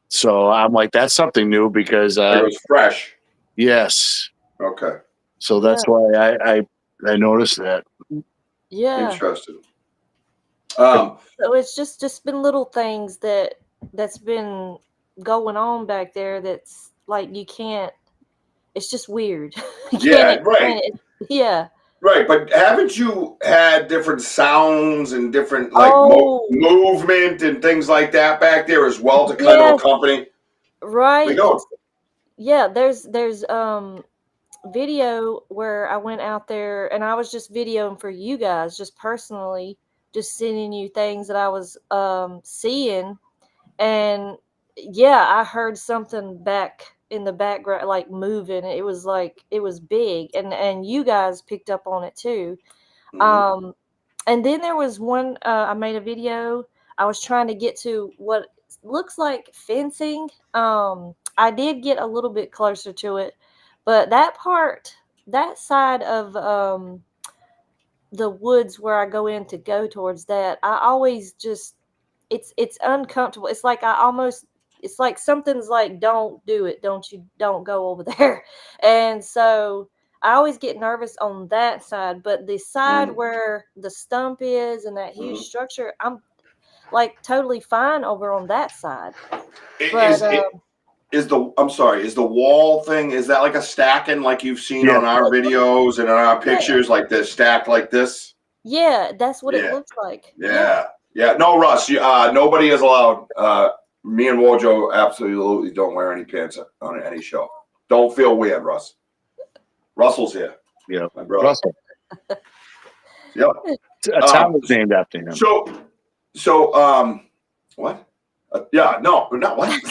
So I'm like, that's something new because It was fresh. Yes. Okay. So that's why I noticed that. Yeah. Interesting. So it's just been little things that's been going on back there that's like you can't. It's just weird. Yeah, right. Yeah. Right, but haven't you had different sounds and different like movement and things like that back there as well to kind of accompany? Right. We go. Yeah, there's video where I went out there and I was just videoing for you guys, just personally, just sending you things that I was seeing, and yeah, I heard something back in the background like moving. It was like it was big, and you guys picked up on it too. And then there was one I made a video. I was trying to get to what looks like fencing. I did get a little bit closer to it, but that side of the woods where I go in to go towards that, I always just it's uncomfortable. It's like it's like something's like, don't do it, don't go over there. And so I always get nervous on that side, but the side where the stump is and that huge structure, I'm like totally fine over on that side. Is the wall thing, is that like a stacking like you've seen on our videos and on our pictures, like they're stacked like this? Yeah, that's what it looks like. Yeah. No, Russ, nobody is allowed. Me and Wojo absolutely don't wear any pants on any show. Don't feel weird, Russ. Russell's here. Yeah, my brother. Russell. Yep. A town was named after him. So, what? Yeah, no, not what?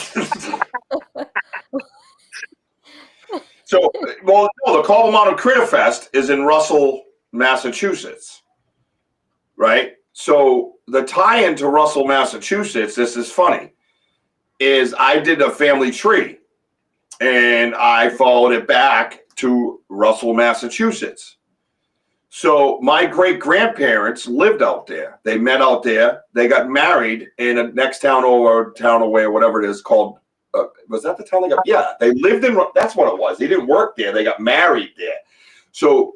So, well, no, the Cobble Mountain Critter Fest is in Russell, Massachusetts, right? So the tie-in to Russell, Massachusetts, this is funny, is I did a family tree, and I followed it back to Russell, Massachusetts. So my great-grandparents lived out there. They met out there. They got married in a next town away, or whatever it is called. Was that the town they got? Yeah, they lived in, that's what it was. They didn't work there. They got married there. So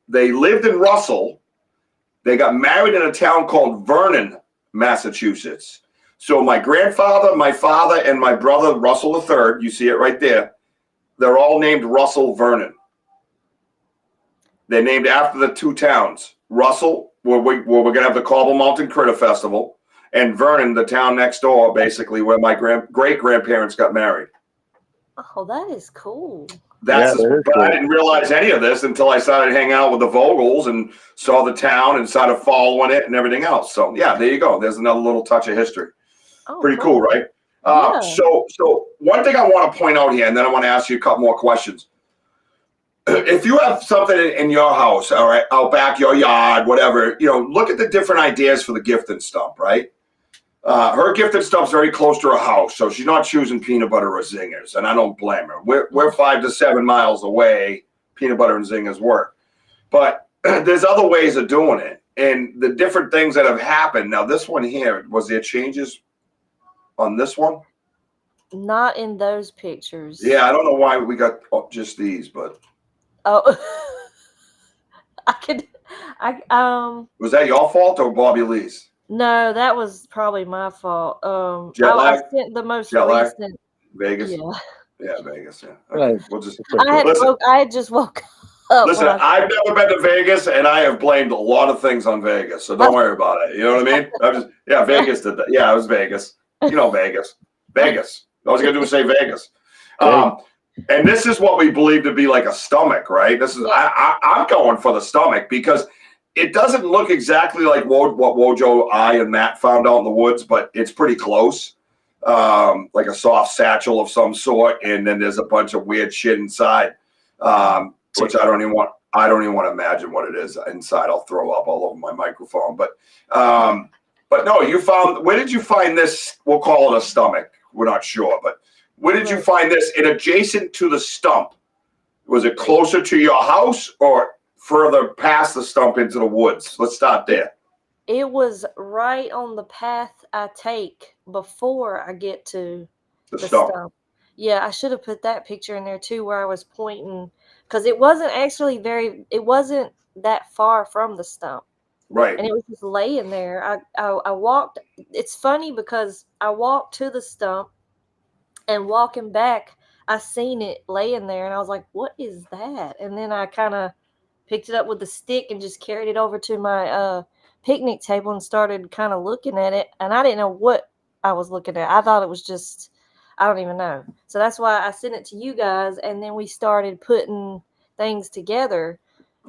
they lived in Russell. They got married in a town called Vernon, Massachusetts. So my grandfather, my father, and my brother, Russell III, you see it right there, they're all named Russell Vernon. They're named after the two towns. Russell, where we're going to have the Cobble Mountain Critter Festival, and Vernon, the town next door, basically, where my great-grandparents got married. Oh, that is cool. But cool. I didn't realize any of this until I started hanging out with the Vogels and saw the town and started following it and everything else. So, yeah, there you go. There's another little touch of history. Oh, pretty cool, right? Yeah. So one thing I want to point out here, and then I want to ask you a couple more questions. If you have something in your house, all right, out back, your yard, whatever, look at the different ideas for the gifting stump, right? Her gifting stump's very close to her house, so she's not choosing peanut butter or zingers, and I don't blame her. We're 5 to 7 miles away. Peanut butter and zingers work, but there's other ways of doing it, and the different things that have happened. Now, this one here, was there changes on this one? Not in those pictures. Yeah, I don't know why we got just these, but Oh, was that your fault or Bobby Lee's? No, that was probably my fault. Jet lag? I sent the most Jet lag? recent. Vegas? Yeah. Yeah, Vegas. Yeah. Right. Okay. We'll just I had just woke up. listen. I've never been to Vegas, and I have blamed a lot of things on Vegas, so don't worry about it. You know what I mean? Vegas did that. Yeah, it was Vegas. You know, Vegas. Vegas. All I was gonna do is say Vegas. And this is what we believe to be like a stomach, right? This is I'm going for the stomach because it doesn't look exactly like what Wojo, I, and Matt found out in the woods, but it's pretty close. Like a soft satchel of some sort, and then there's a bunch of weird shit inside, which I don't even want to imagine what it is inside. I'll throw up all over my microphone. But no, you found. Where did you find this? We'll call it a stomach. We're not sure, but where did you find this? And adjacent to the stump, was it closer to your house or further past the stump into the woods? Let's start there. It was right on the path I take before I get to the stump. Yeah, I should have put that picture in there too, where I was pointing, because it wasn't that far from the stump. Right. And it was just laying there. I walked. It's funny because I walked to the stump, and walking back, I seen it laying there, and I was like, "What is that?" And then I kind of picked it up with the stick and just carried it over to my picnic table and started kind of looking at it. And I didn't know what I was looking at. I thought it was just, I don't even know. So that's why I sent it to you guys, and then we started putting things together.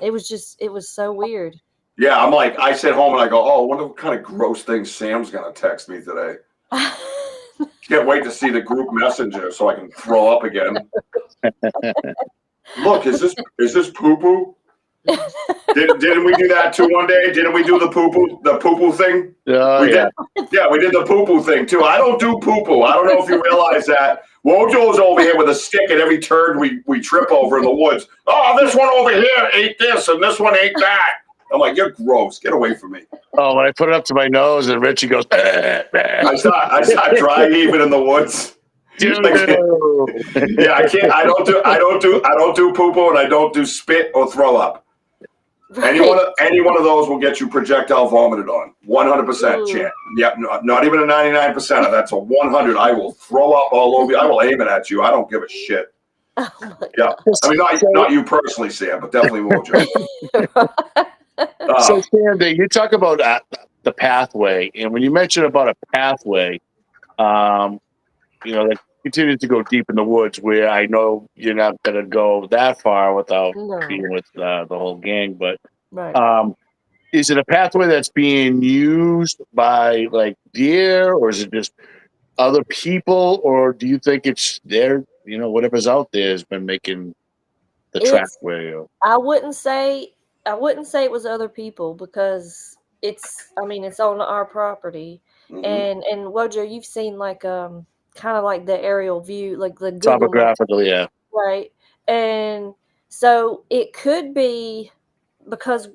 It was so weird. Yeah, I'm like, I sit home and I go, oh, I wonder what kind of gross thing Sam's gonna text me today. Can't wait to see the group messenger so I can throw up again. Look, is this poo-poo? Didn't we do that too one day? Didn't we do the poo-poo thing? Oh, we did the poo-poo thing too. I don't do poo-poo. I don't know if you realize that. Wojo's over here with a stick at every turn we trip over in the woods. Oh, this one over here ate this and this one ate that. I'm like, you're gross. Get away from me. Oh, when I put it up to my nose and Richie goes, I start dry heaving in the woods. Yeah, I can't. I don't do poo-poo, and I don't do spit or throw up. Right. Any one of those will get you projectile vomited on. 100% chance. Yep, not even a 99%. That's a 100. I will throw up all over you. I will aim it at you. I don't give a shit. Oh yeah, I mean not you personally, Sam, but definitely Wojo. So, Sandy, you talk about the pathway, and when you mention about a pathway, that continues to go deep in the woods, where I know you're not going to go that far without being with the whole gang. But is it a pathway that's being used by like deer, or is it just other people, or do you think it's there? Whatever's out there has been making the trackway. I wouldn't say it was other people, because it's on our property. Mm-hmm. And Wojo, you've seen like kind of like the aerial view, like the topographically, yeah. Right. And so it could be because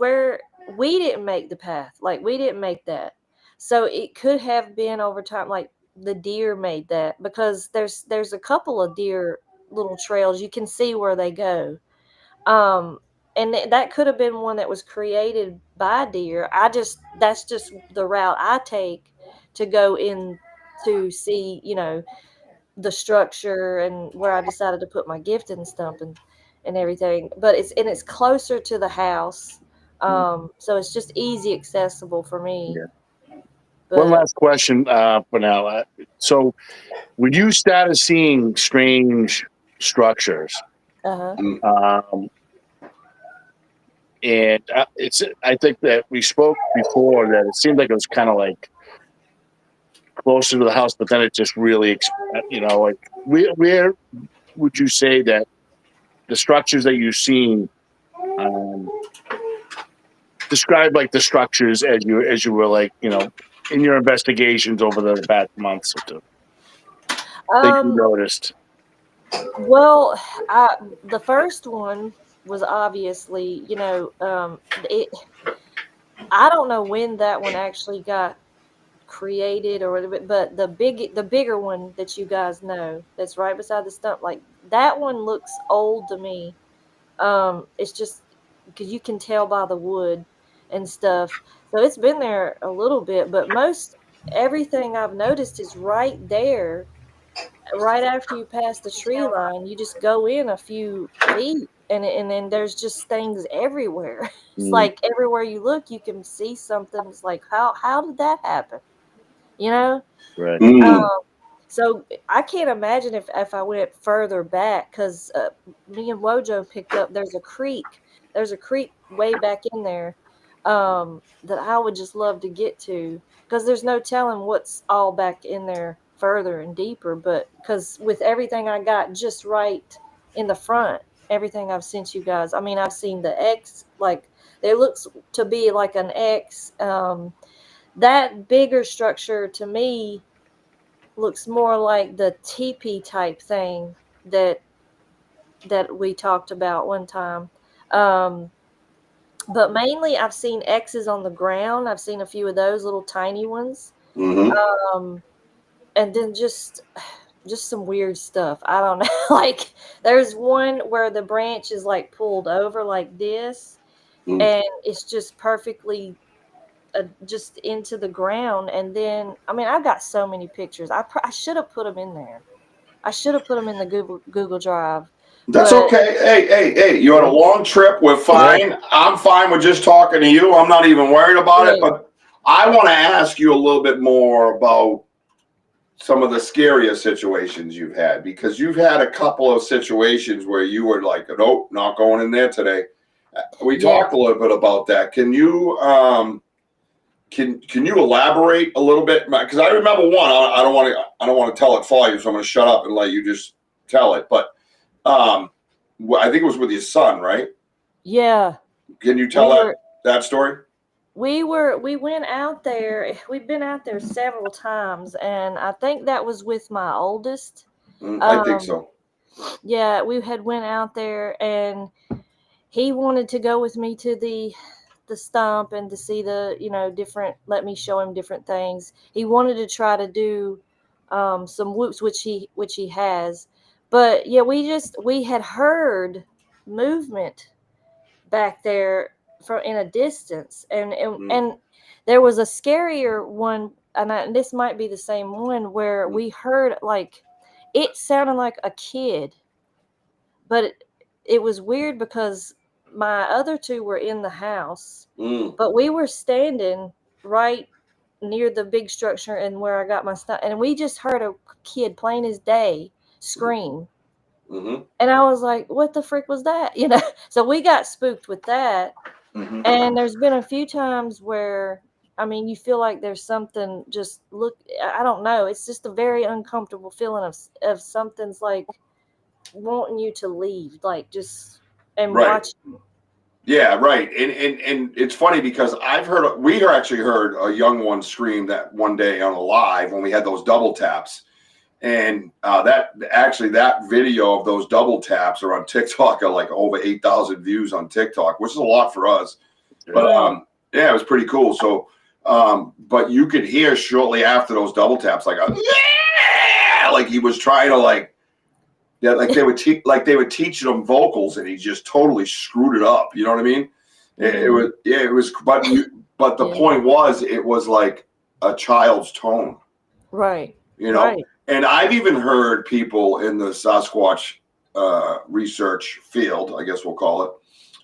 we didn't make the path, like we didn't make that. So it could have been over time, like the deer made that, because there's a couple of deer little trails. You can see where they go. And that could have been one that was created by deer. That's just the route I take to go in to see, the structure and where I decided to put my gifting stump and everything. But it's closer to the house. So it's just easy accessible for me. Yeah. One last question for now. So when you started seeing strange structures, and I think that we spoke before that it seemed like it was kind of like closer to the house, but then it just really, like where would you say that the structures that you've seen, describe like the structures as you were like, in your investigations over the past months or two that you noticed? Well, the first one was obviously, it. I don't know when that one actually got created or whatever, but the bigger one that you guys know that's right beside the stump, like that one looks old to me. It's just because you can tell by the wood and stuff. So it's been there a little bit, but most everything I've noticed is right there, right after you pass the tree line. You just go in a few feet, and then there's just things everywhere. It's like everywhere you look, you can see something. It's like how did that happen? You know? Right. So I can't imagine if I went further back, because me and Wojo picked up. There's a creek. There's a creek way back in there that I would just love to get to, because there's no telling what's all back in there further and deeper. But because with everything I got just right in the front, everything I've sent you guys. I mean, I've seen the X, like it looks to be like an X. That bigger structure to me looks more like the teepee type thing that we talked about one time. But mainly I've seen X's on the ground. I've seen a few of those little tiny ones. And then just some weird stuff. I don't know. Like there's one where the branch is like pulled over like this, and it's just perfectly just into the ground. And then, I mean, I've got so many pictures. I should have put them in there. I should have put them in the Google Drive. That's but, okay. Hey, you're on a long trip. We're fine. Yeah. I'm fine with just talking to you. I'm not even worried about it. But I want to ask you a little bit more about some of the scariest situations you've had, because you've had a couple of situations where you were like, nope, not going in there today. We talked a little bit about that. Can you can you elaborate a little bit? Because I remember one. I don't want to tell it for you, so I'm going to shut up and let you just tell it. But I think it was with your son, right? Yeah. Can you tell that story? We went out there. We've been out there several times, and I think that was with my oldest. I think so. Yeah, we had went out there, and he wanted to go with me to the stump and to see the different. Let me show him different things. He wanted to try to do some whoops, which he has. But yeah, we had heard movement back there from in a distance, and there was a scarier one, and this might be the same one, where we heard like it sounded like a kid, but it was weird because my other two were in the house, but we were standing right near the big structure and where I got my stuff, and we just heard a kid plain as day scream. And I was like, what the frick was that? So we got spooked with that. And there's been a few times where, I mean, you feel like there's something I don't know. It's just a very uncomfortable feeling of something's like wanting you to leave, like just and watch. Yeah, right. And it's funny because we actually heard a young one scream that one day on a live when we had those double taps. And that video of those double taps are on TikTok, are like over 8,000 views on TikTok, which is a lot for us. But it was pretty cool. So, but you could hear shortly after those double taps, like like he was trying to like they were teaching him vocals, and he just totally screwed it up. You know what I mean? It was. But the point was, it was like a child's tone. Right. Right. And I've even heard people in the Sasquatch research field, I guess we'll call it,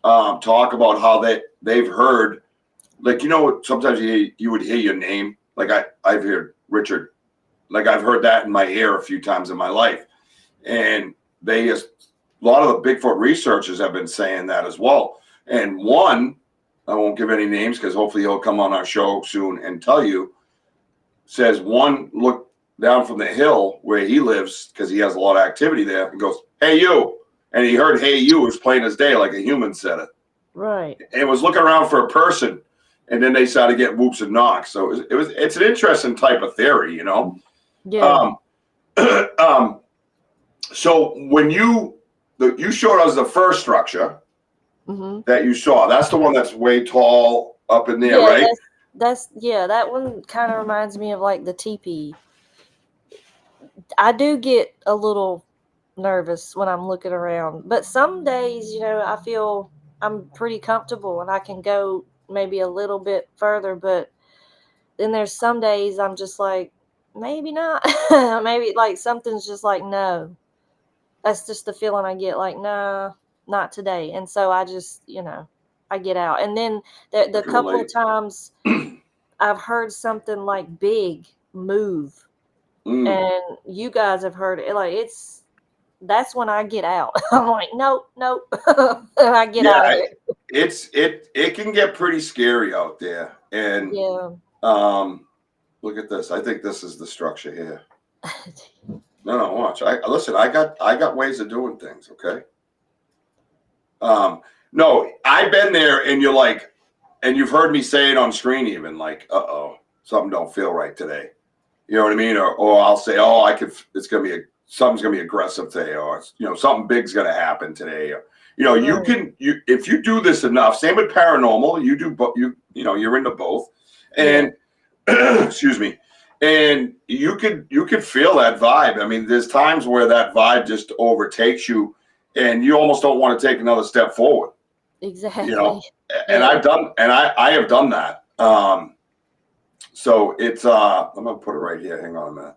talk about how they've heard, like, sometimes you would hear your name. Like I've heard Richard, like I've heard that in my ear a few times in my life. And a lot of the Bigfoot researchers have been saying that as well. And one, I won't give any names because hopefully he'll come on our show soon and tell you, says one looked down from the hill where he lives, because he has a lot of activity there, and goes, "Hey, you." And he heard "Hey, you" as plain as day, like a human said it. Right. And was looking around for a person. And then they started getting whoops and knocks. So it's an interesting type of theory, Yeah. So when you showed us the first structure, Mm-hmm. that you saw. That's the one that's way tall up in there, Yeah, right? that's that one kind of reminds me of like the teepee. I do get a little nervous when I'm looking around, but some days, I feel I'm pretty comfortable and I can go maybe a little bit further, but then there's some days I'm just like, maybe not. Maybe like something's just like, no. That's just the feeling I get, like, nah, not today. And so I just, I get out. And then I the can couple of relate. times I've heard something like big move, Mm. and you guys have heard it, like that's when I get out. I'm like, nope, nope. And I get out of Yeah, there. it can get pretty scary out there. And Yeah. look at this. I think this is the structure here. No, watch. Listen. I got ways of doing things. Okay. No, I've been there, and you're like, and you've heard me say it on screen, even like, oh, something don't feel right today. You know what I mean? Or I'll say, oh, something's gonna be aggressive today, or something big's gonna happen today. Or, Right. if you do this enough. Same with paranormal. You do, but you're into both, Yeah. and excuse me, and you could feel that vibe. I mean, there's times where that vibe just overtakes you, and you almost don't want to take another step forward. You Exactly. know, and Yeah. I have done that. So it's I'm gonna put it right here. Hang on a minute.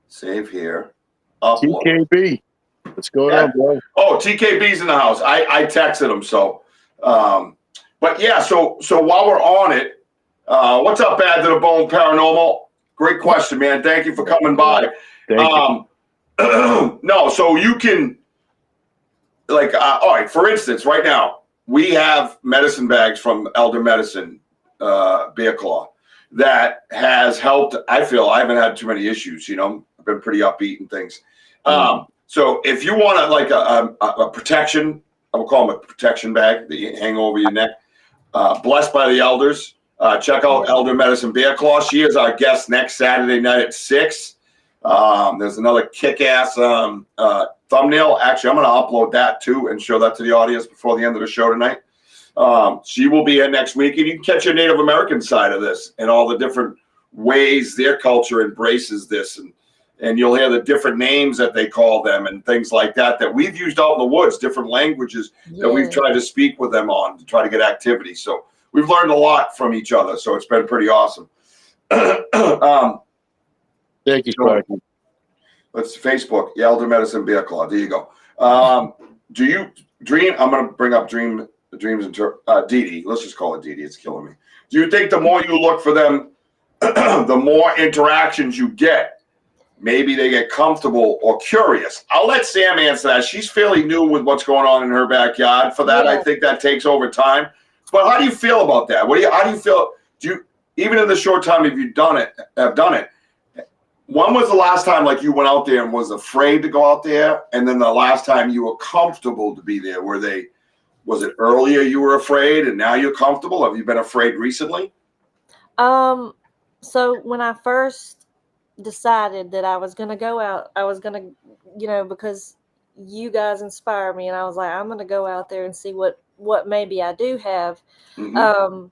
Save here. Upload. TKB. What's going Yeah. on, bro? Oh, TKB's in the house. I texted him. So, but yeah. So while we're on it, what's up, Bad to the Bone Paranormal? Great question, man. Thank you for coming by. Thank you. No, so you can like all right. For instance, right now we have medicine bags from Elder Medicine, Beer Claw, that has helped. I feel I haven't had too many issues. I've been pretty upbeat and things. So if you want like a protection, I will call them a protection bag that you hang over your neck. Blessed by the elders. Check out Yeah. Elder Medicine Beer Claw. She is our guest next Saturday night at 6. There's another kick-ass thumbnail. Actually, I'm going to upload that too and show that to the audience before the end of the show tonight. She will be here next week, and you can catch a Native American side of this and all the different ways their culture embraces this, and you'll hear the different names that they call them and things like that we've used out in the woods, different languages that we've Yeah. tried to speak with them on to try to get activity. So we've learned a lot from each other. So it's been pretty awesome. Thank you, Sparky. Let's Facebook, Elder Medicine Beer Claw. There you go. Do you dream? I'm going to bring up dreams and Dee Dee. Let's just call it Dee Dee. It's killing me. Do you think the more you look for them, the more interactions you get? Maybe they get comfortable or curious. I'll let Sam answer that. She's fairly new with what's going on in her backyard. For that, Yeah. I think that takes over time. But how do you feel about that? How do you feel? Even in the short time have done it? When was the last time like you went out there and was afraid to go out there? And then the last time you were comfortable to be there, was it earlier you were afraid and now you're comfortable? Have you been afraid recently? So when I first decided that I was gonna go out, I was gonna, because you guys inspire me, and I was like, I'm gonna go out there and see what maybe I do have. Mm-hmm.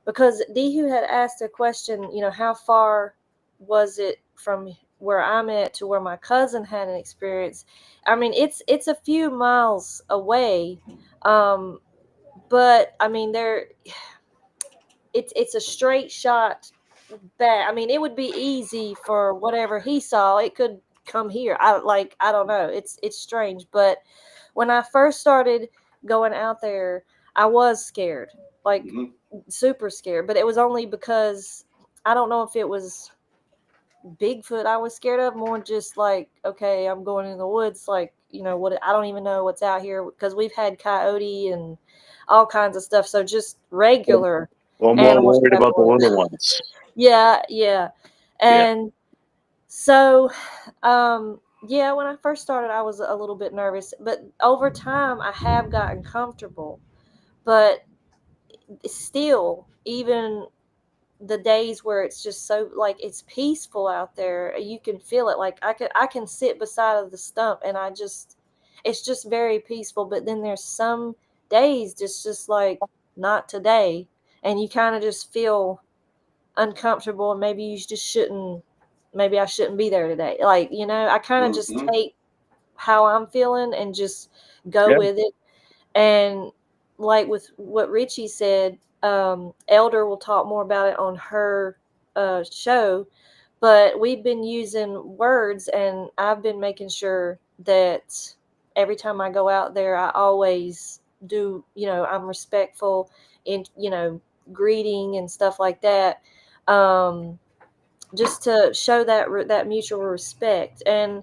Because Dehu had asked a question, how far was it from where I'm at to where my cousin had an experience? I mean, it's a few miles away, but I mean it's a straight shot back. I mean, it would be easy for whatever he saw. It could come here. I don't know. It's strange, but when I first started going out there, I was scared, like super scared. But it was only because I don't know if it was Bigfoot I was scared of, more just like, okay, I'm going in the woods, like, what, I don't even know what's out here, because we've had coyote and all kinds of stuff. So just regular Well, more animals worried about the traveling. little ones. Yeah. And so, yeah, when I first started, I was a little bit nervous, but over time, I have gotten comfortable. But still, even the days where it's just so like it's peaceful out there, you can feel it. Like I can sit beside of the stump, and it's just very peaceful. But then there's some dazed. It's just like, not today. And you kind of just feel uncomfortable, and maybe you just shouldn't, maybe I shouldn't be there today. Like, you know, I kind of just take how I'm feeling and just go with it. And like with what Richie said, Elder will talk more about it on her show, but we've been using words, and I've been making sure that every time I go out there, I always do, you know, I'm respectful in, you know, greeting and stuff like that, just to show that mutual respect. And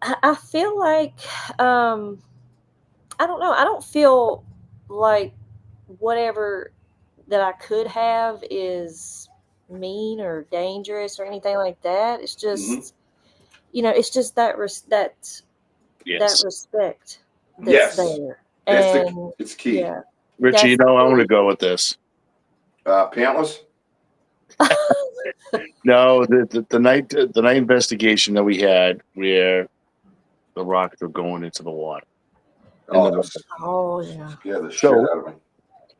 I feel like, I don't know, I don't feel like whatever that I could have is mean or dangerous or anything like that. It's just, you know, it's just that that respect that's there. And it's key. Yeah, Richie, you know, I'm going to go with this. Pantless? No, the night investigation that we had where the rockets were going into the water. Oh yeah. Yeah, the shit out of me.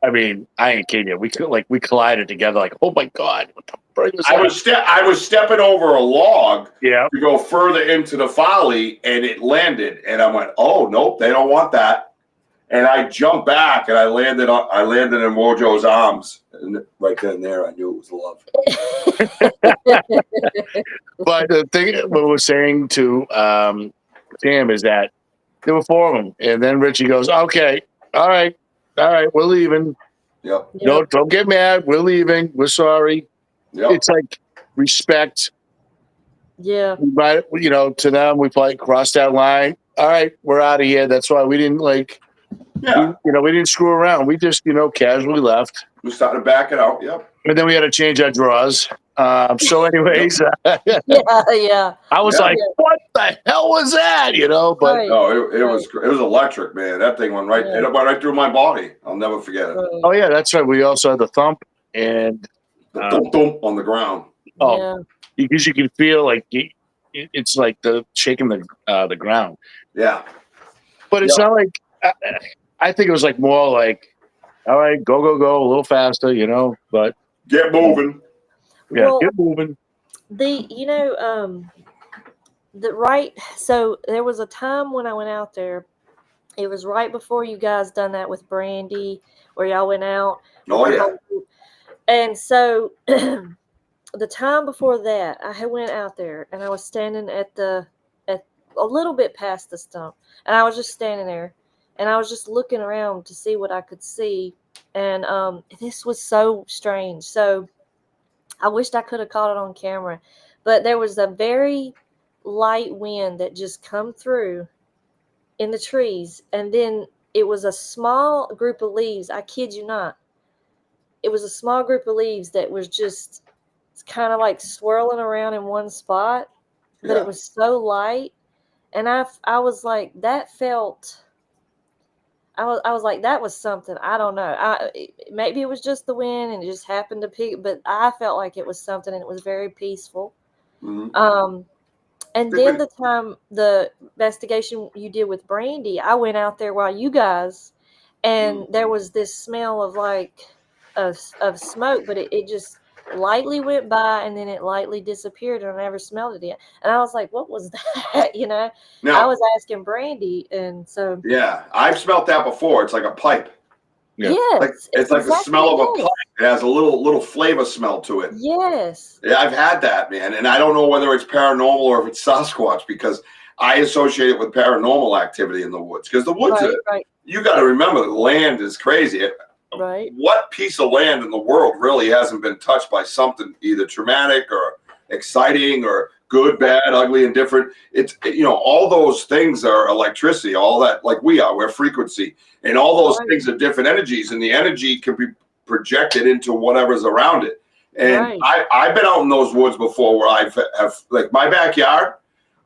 I mean, I ain't kidding you. We collided together. Like, oh my god, what the frick is that? I was stepping over a log to go further into the folly, and it landed. And I went, oh nope, they don't want that. And I jumped back, and I landed in Wojo's arms. And right then and there, I knew it was love. But the thing what we're saying to Sam is that there were 4 of them, and then Richie goes, "Okay, all right, we're leaving. Yep. No, don't get mad. We're leaving. We're sorry." Yep. It's like respect. Yeah. But, you know, to them, we probably crossed that line. All right, we're out of here. That's why we didn't we didn't screw around. We just, casually left. We started to back it out. Yep. And then we had to change our drawers. So anyways, yeah. I was like, what the hell was that? But it was electric, man. That thing went right, it went right through my body. I'll never forget it. Oh yeah, that's right. We also had the thump and the thump on the ground. Because you can feel like it's like the shaking the ground. Yeah. But it's not like I think it was like more like, all right, go, a little faster, but get moving. Yeah, get moving. So there was a time when I went out there. It was right before you guys done that with Brandy, where y'all went out. Oh yeah. And so the time before that, I had went out there and I was standing at a little bit past the stump, and I was just standing there, and I was just looking around to see what I could see, and this was so strange. So I wished I could have caught it on camera, but there was a very light wind that just come through in the trees, and then it was a small group of leaves. I kid you not. It was a small group of leaves that was just kind of like swirling around in one spot, but it was so light, and I was like, that felt. I was like, that was something. I don't know. Maybe it was just the wind and it just happened to pick, but I felt like it was something, and it was very peaceful. Mm-hmm. And then the investigation you did with Brandy, I went out there while you guys, and there was this smell of of smoke, but it just lightly went by, and then it lightly disappeared, and I never smelled it again. And I was like, what was that? Now, I was asking Brandy, and so I've smelled that before. It's like a pipe. Yes, it's like the smell of a pipe. It has a little flavor smell to it. Yes. Yeah, I've had that, man, and I don't know whether it's paranormal or if it's Sasquatch, because I associate it with paranormal activity in the woods. Because the woods, you got to remember, the land is crazy. Right. What piece of land in the world really hasn't been touched by something either traumatic or exciting or good, bad, ugly, and different? It's, all those things are electricity, all that, like we're frequency, and all those things are different energies, and the energy can be projected into whatever's around it. And I've been out in those woods before where I've like my backyard,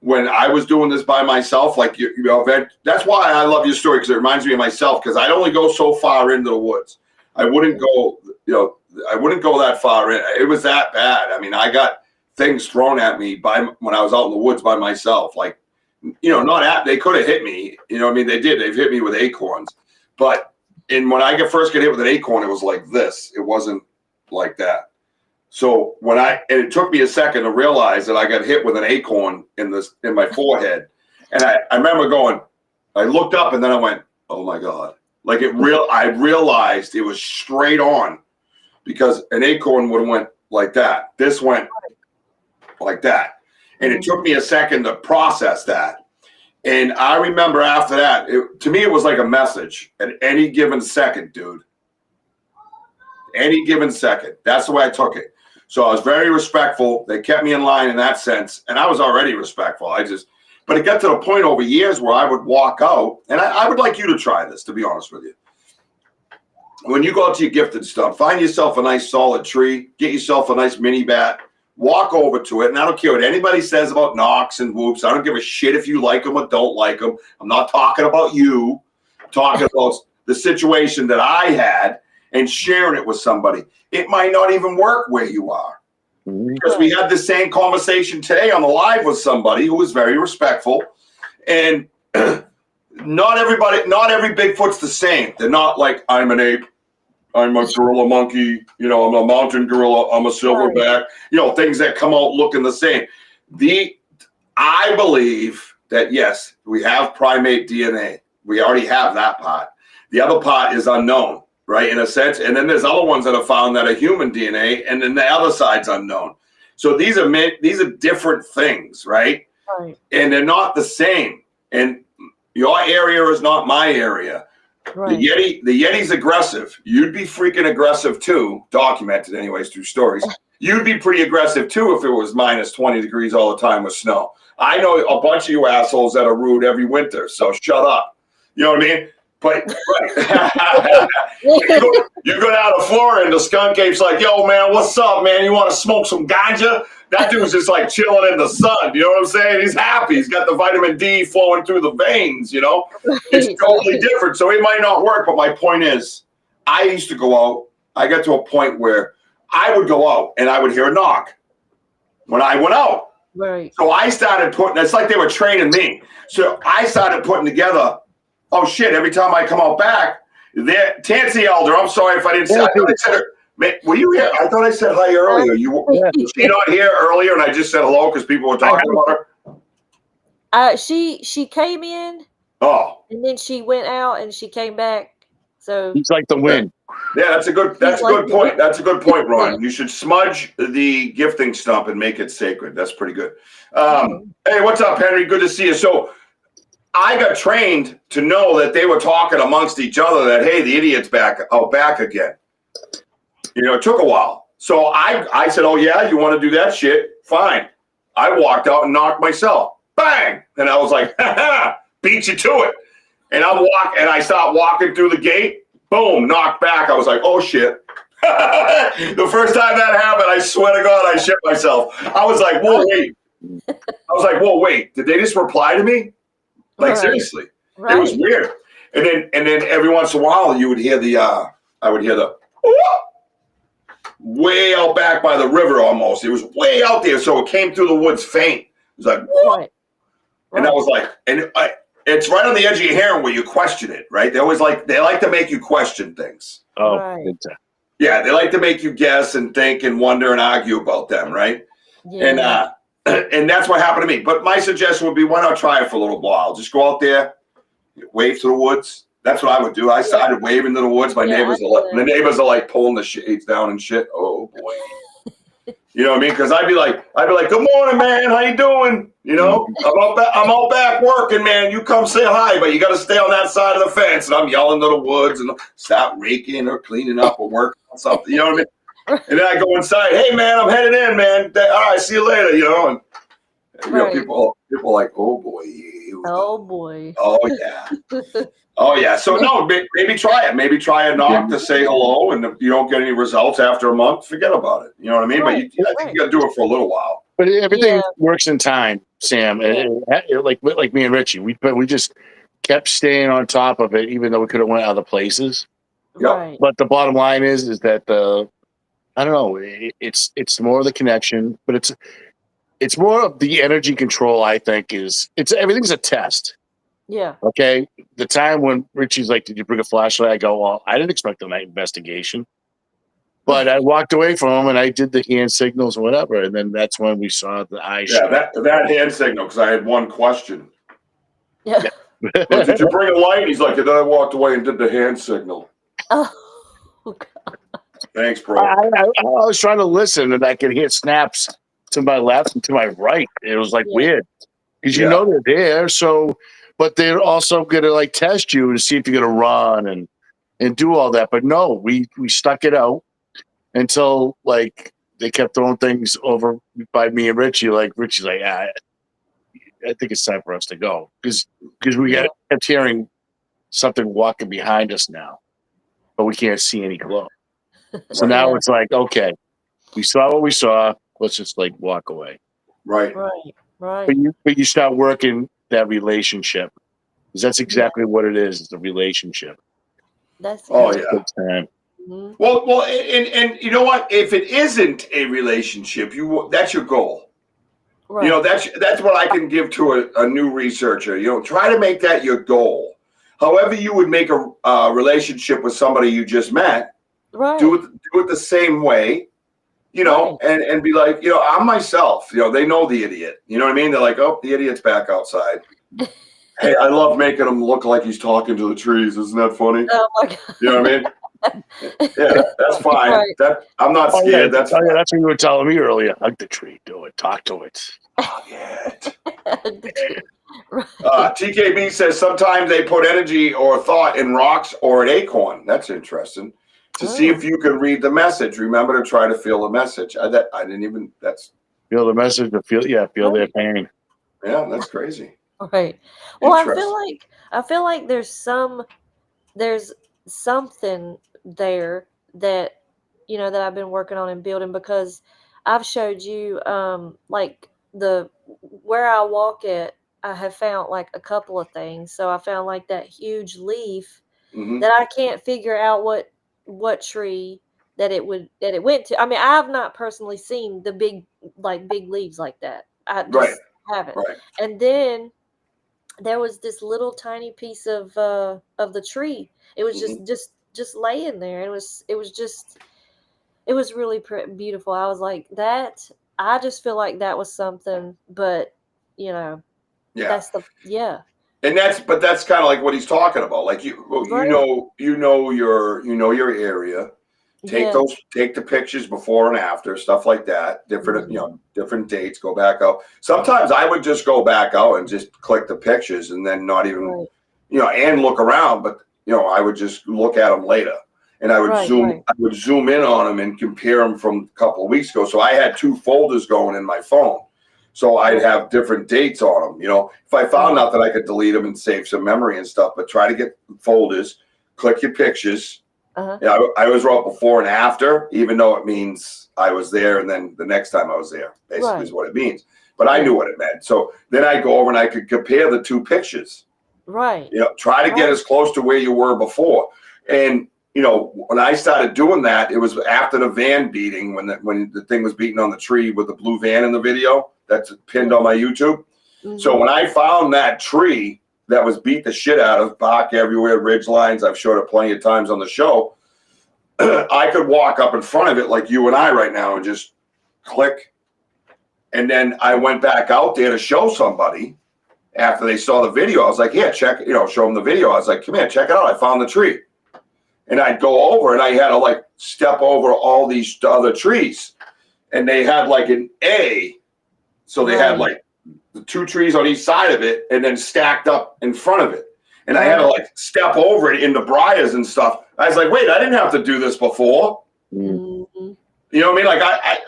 when I was doing this by myself, that's why I love your story, because it reminds me of myself, because I'd only go so far into the woods. I wouldn't go, that far in. It was that bad. I mean, I got things thrown at me when I was out in the woods by myself. They could have hit me. They did. They've hit me with acorns. But And when I first get hit with an acorn, it was like this. It wasn't like that. So and it took me a second to realize that I got hit with an acorn in my forehead. And I remember I looked up and then I went, oh my God. Like I realized it was straight on, because an acorn would have went like that. This went like that. And it took me a second to process that. And I remember after that, to me, it was like a message at any given second, dude. Any given second. That's the way I took it. So I was very respectful. They kept me in line in that sense. And I was already respectful. But it got to the point over years where I would walk out, and I would like you to try this, to be honest with you. When you go out to your gifted stuff, find yourself a nice solid tree, get yourself a nice mini bat, walk over to it, and I don't care what anybody says about knocks and whoops. I don't give a shit if you like them or don't like them. I'm not talking about you. I'm talking about the situation that I had and sharing it with somebody. It might not even work where you are. Because we had the same conversation today on the live with somebody who was very respectful. And not every Bigfoot's the same. They're not like, I'm an ape, I'm a gorilla monkey, I'm a mountain gorilla, I'm a silverback, things that come out looking the same. I believe that, yes, we have primate DNA. We already have that part. The other part is unknown, right, in a sense. And then there's other ones that are found that are human DNA, and then the other side's unknown. So these are different things, right? Right. And they're not the same. And your area is not my area. Right. The Yeti's aggressive. You'd be freaking aggressive too, documented anyways through stories. You'd be pretty aggressive too if it was minus 20 degrees all the time with snow. I know a bunch of you assholes that are rude every winter, so shut up. You know what I mean? But you go down to Florida and the skunk ape's like, yo, man, what's up, man? You want to smoke some ganja? That dude's just like chilling in the sun. You know what I'm saying? He's happy. He's got the vitamin D flowing through the veins, It's totally different. So it might not work. But my point is, I used to go out. I got to a point where I would go out and I would hear a knock when I went out. Right. So I started it's like they were training me. So I started putting together, oh shit, every time I come out back, Tansy Elder, I'm sorry if I didn't say, I thought I said her. Were you here? I thought I said hi earlier. Was she not here earlier and I just said hello because people were talking about her? She came in. Oh. And then she went out and she came back. So he's like the wind. Yeah, that's a good point. That's a good point, Ron. You should smudge the gifting stump and make it sacred. That's pretty good. Hey, what's up, Henry? Good to see you. So I got trained to know that they were talking amongst each other that, hey, the idiot's back again. It took a while. So I said, oh, yeah, you want to do that shit? Fine. I walked out and knocked myself. Bang! And I was like, ha-ha, beat you to it. And I stopped walking through the gate. Boom, knocked back. I was like, oh, shit. The first time that happened, I swear to God, I shit myself. I was like, whoa, wait. Did they just reply to me? Like, seriously. Right. It was weird. And then every once in a while, you would hear I would hear the, way out back by the river almost. It was way out there, so it came through the woods faint. It was like, what? And I was like, it's right on the edge of your hair where you question it, right? They like to make you question things. Oh, right. Yeah, they like to make you guess and think and wonder and argue about them, right? Yeah. And that's what happened to me. But my suggestion would be, why not try it for a little while? Just go out there, wave to the woods. That's what I would do. I started waving to the woods. My neighbors are like pulling the shades down and shit. Oh boy. You know what I mean? Because I'd be like, good morning, man. How you doing? I'm out back working, man. You come say hi, but you got to stay on that side of the fence. And I'm yelling to the woods and stop raking or cleaning up or working on something. You know what I mean? And then I go inside. Hey, man, I'm headed in, man. All right, see you later. And people are like, oh boy. Oh boy. Oh yeah. Oh yeah. So no, maybe try it. Maybe try a knock to say hello, and if you don't get any results after a month, forget about it. You know what I mean? Right. But I think you got to do it for a little while. But everything works in time, Sam. Like me and Richie, we just kept staying on top of it, even though we could have went other places. Right. But the bottom line is that I don't know. It's more of the connection, but it's more of the energy control. I think everything's a test. Yeah. Okay. The time when Richie's like, "Did you bring a flashlight?" I go, "Well, I didn't expect a night investigation." But I walked away from him and I did the hand signals or whatever. And then that's when we saw the eye Yeah, shot. that hand signal, because I had one question. Yeah. Like, did you bring a light? He's like, and then I walked away and did the hand signal. Oh, God. Thanks, bro. I was trying to listen and I could hear snaps to my left and to my right. It was like Yeah. weird because you Yeah. know they're there. So, but they're also going to like test you to see if you're going to run and do all that. But no, we stuck it out until like they kept throwing things over by me and Richie. Like Richie's like, I think it's time for us to go because we kept hearing something walking behind us now, but we can't see any glow. So now it's like, okay, we saw what we saw. Let's just like walk away. Right. Right. But you start working that relationship because that's exactly what it is. It's a relationship. That's Oh, good. yeah. Time. Mhm. Well, and you know what? If it isn't a relationship, that's your goal. Right. You know, that's what I can give to a new researcher. You know, try to make that your goal. However you would make a relationship with somebody you just met, Right. do it the same way, you know, and be like, you know, I'm myself. You know, they know the idiot. You know what I mean? They're like, oh, the idiot's back outside. Hey, I love making him look like he's talking to the trees. Isn't that funny? Oh my God. You know what I mean? Yeah, that's fine. Right. I'm not scared. That's fine. That's what you were telling me earlier. Hug the tree. Do it. Talk to it. Oh, yeah. Right. TKB says sometimes they put energy or thought in rocks or an acorn. That's interesting. To see if you can read the message. Remember to try to feel the message. I didn't even. That's feel the message. Feel their pain. Yeah, that's crazy. Right. Well, I feel like there's something there that that I've been working on and building, because I've showed you like where I walk at. I have found like a couple of things. So I found like that huge leaf that I can't figure out what tree that it went to. I mean, I have not personally seen the big leaves like that. I just haven't. Right. And then there was this little tiny piece of the tree. It was just laying there. It was really beautiful. I was like, that. I just feel like that was something, but that's And that's kind of like what he's talking about. Like you know your area. Take the pictures before and after, stuff like that. Different different dates. Go back out. Sometimes I would just go back out and just click the pictures and then not even and look around, but I would just look at them later. And I would zoom in on them and compare them from a couple of weeks ago. So I had 2 folders going in my phone. So I'd have different dates on them. If I found out that I could delete them and save some memory and stuff, but try to get folders, click your pictures. I always wrote before and after, even though it means I was there and then the next time I was there, basically is what it means. But I knew what it meant. So then I'd go over and I could compare the 2 pictures. Right. Try to get as close to where you were before. And when I started doing that, it was after the van beating, when the thing was beaten on the tree with the blue van in the video that's pinned on my YouTube. So when I found that tree that was beat the shit out of, bark everywhere, ridge lines, I've showed it plenty of times on the show, I could walk up in front of it like you and I right now and just click. And then I went back out there to show somebody after they saw the video. I was like, yeah, check, show them the video. I was like, come here, check it out. I found the tree. And I'd go over and I had to like step over all these other trees. And they had like an A. So they had like the 2 trees on each side of it and then stacked up in front of it. And I had to like step over it into briars and stuff. I was like, wait, I didn't have to do this before. You know what I mean? Like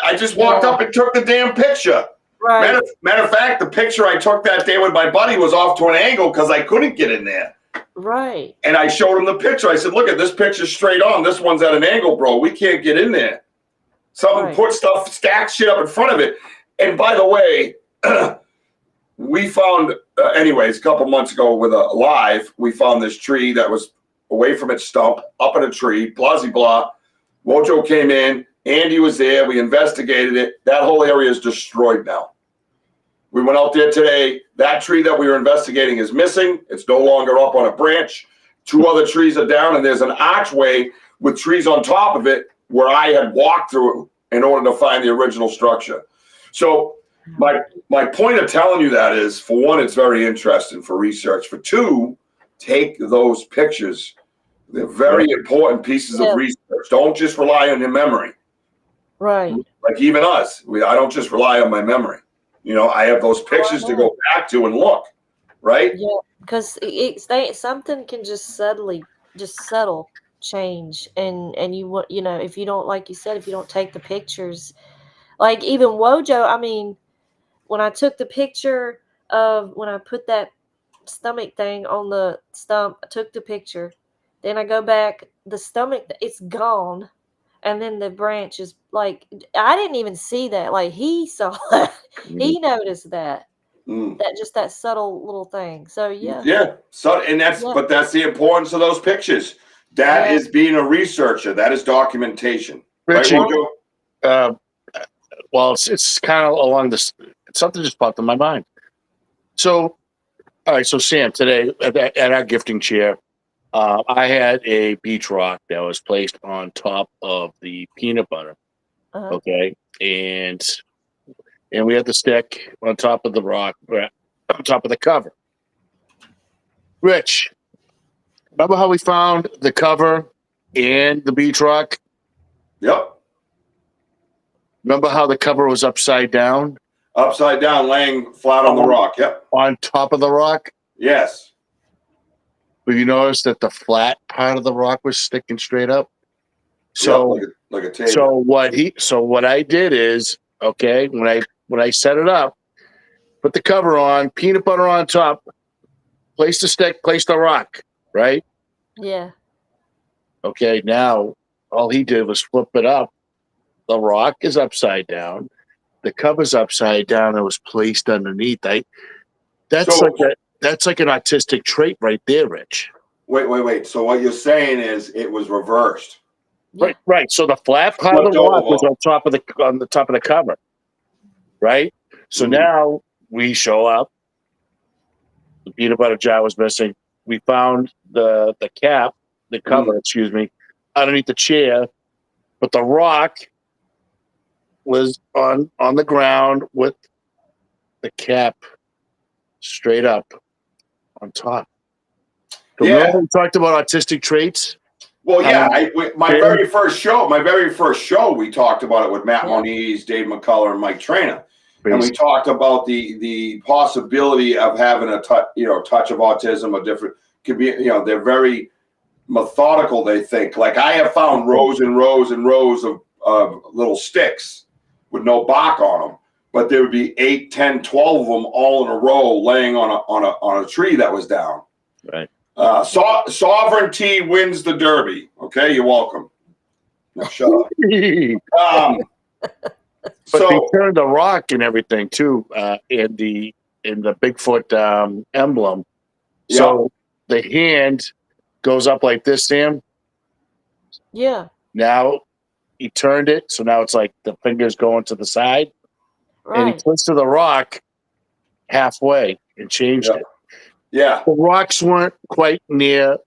I just walked up and took the damn picture. Right. Matter of fact, the picture I took that day with my buddy was off to an angle because I couldn't get in there. Right. And I showed him the picture. I said, look at this picture straight on. This one's at an angle, bro. We can't get in there. Someone put stuff, stacked shit up in front of it. And by the way, we found, anyways, a couple months ago with a live, we found this tree that was away from its stump, up in a tree, blah, blah. Wojo came in. Andy was there. We investigated it. That whole area is destroyed now. We went out there today. That tree that we were investigating is missing. It's no longer up on a branch. 2 other trees are down, and there's an archway with trees on top of it where I had walked through in order to find the original structure. So my point of telling you that is, for one, it's very interesting for research. For two, take those pictures. They're very important pieces of research. Don't just rely on your memory. Right. Like even us, I don't just rely on my memory. You know, I have those pictures to go back to and look, right? Yeah, because something can just subtle change, and you know, if you don't, like you said, if you don't take the pictures, like even Wojo, I mean, when I took the picture of when I put that stomach thing on the stump, I took the picture, then I go back, the stomach, it's gone. And then the branch is like, I didn't even see that. Like he saw that. He noticed that. That subtle little thing. So yeah. Yeah. So but that's the importance of those pictures. That is being a researcher. That is documentation. Richie, right, well, it's kind of along this. Something just popped in my mind. So, all right. So Sam, today at our gifting chair, I had a beach rock that was placed on top of the peanut butter. Okay. And we had the stick on top of the rock, on top of the cover. Rich, remember how we found the cover and the beach rock? Yep. Remember how the cover was upside down? Upside down, laying flat on the rock. Yep. On top of the rock? Yes. But you notice that the flat part of the rock was sticking straight up. So, like a table. So what I did is, okay, when I set it up, put the cover on, peanut butter on top, place the stick, place the rock, right? Yeah. Okay, now all he did was flip it up. The rock is upside down. The cover's upside down. It was placed underneath. That's like an autistic trait right there, Rich. Wait. So what you're saying is it was reversed. Yeah. Right. So the flat part of the rock was on the top of the cover. Right? So now we show up. The peanut butter jar was missing. We found the cap, the cover, underneath the chair, but the rock was on the ground with the cap straight up on top. So remember we talked about autistic traits? Well, yeah, my very first show, we talked about it with Matt Moniz, Dave McCullough, and Mike Trainer. And we talked about the possibility of having a touch of autism, a different, could be, they're very methodical, they think. Like I have found rows and rows and rows of little sticks with no bark on them, but there would be 8, 10, 12 of them all in a row laying on a tree that was down. Right. Sovereignty wins the derby. Okay, you're welcome. Now shut up. But they turned the rock and everything too, in the Bigfoot emblem. Yeah. So the hand goes up like this, Sam. Yeah. Now he turned it, so now it's like the fingers going to the side, and he twisted the rock halfway and changed it. Yeah. The rocks weren't quite near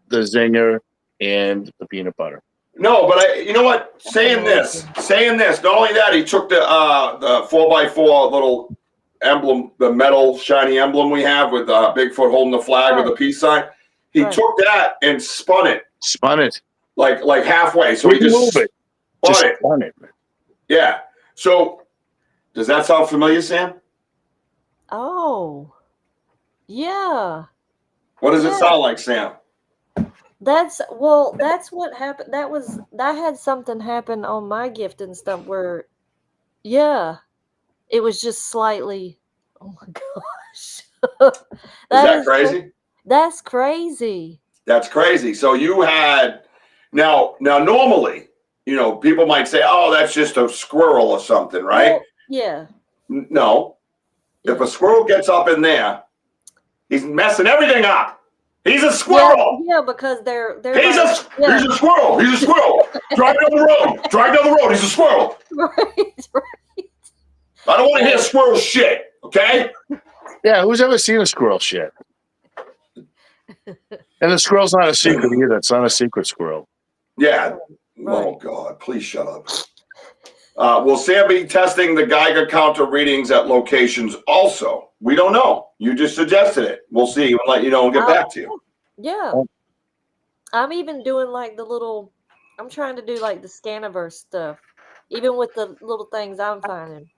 the zinger and the peanut butter. No, but you know what? Saying this. Not only that, he took the 4x4 little emblem, the metal shiny emblem we have with Bigfoot holding the flag with a peace sign. He took that and spun it. Like halfway. So he just spun it. Yeah. So does that sound familiar, Sam? Oh. Yeah. What does it sound like, Sam? That's what happened. I had something happen on my gift and stuff where, it was just slightly. Oh my gosh, Is that crazy? That's crazy. That's crazy. So you had now normally, people might say, "Oh, that's just a squirrel or something," right? Well, yeah. No, if a squirrel gets up in there, he's messing everything up. He's a squirrel. Yeah, because they're. He's a squirrel. He's a squirrel. Drive down the road. He's a squirrel. Right. I don't want to hear squirrel shit. Okay? Yeah, who's ever seen a squirrel shit? And the squirrel's not a secret either. It's not a secret squirrel. Yeah. Right. Oh, God. Please shut up. Will Sam be testing the Geiger counter readings at locations also? We don't know. You just suggested it. We'll see and let you know and get back to you. Yeah. I'm even doing like the little, I'm trying to do like the Scaniverse stuff, even with the little things I'm finding.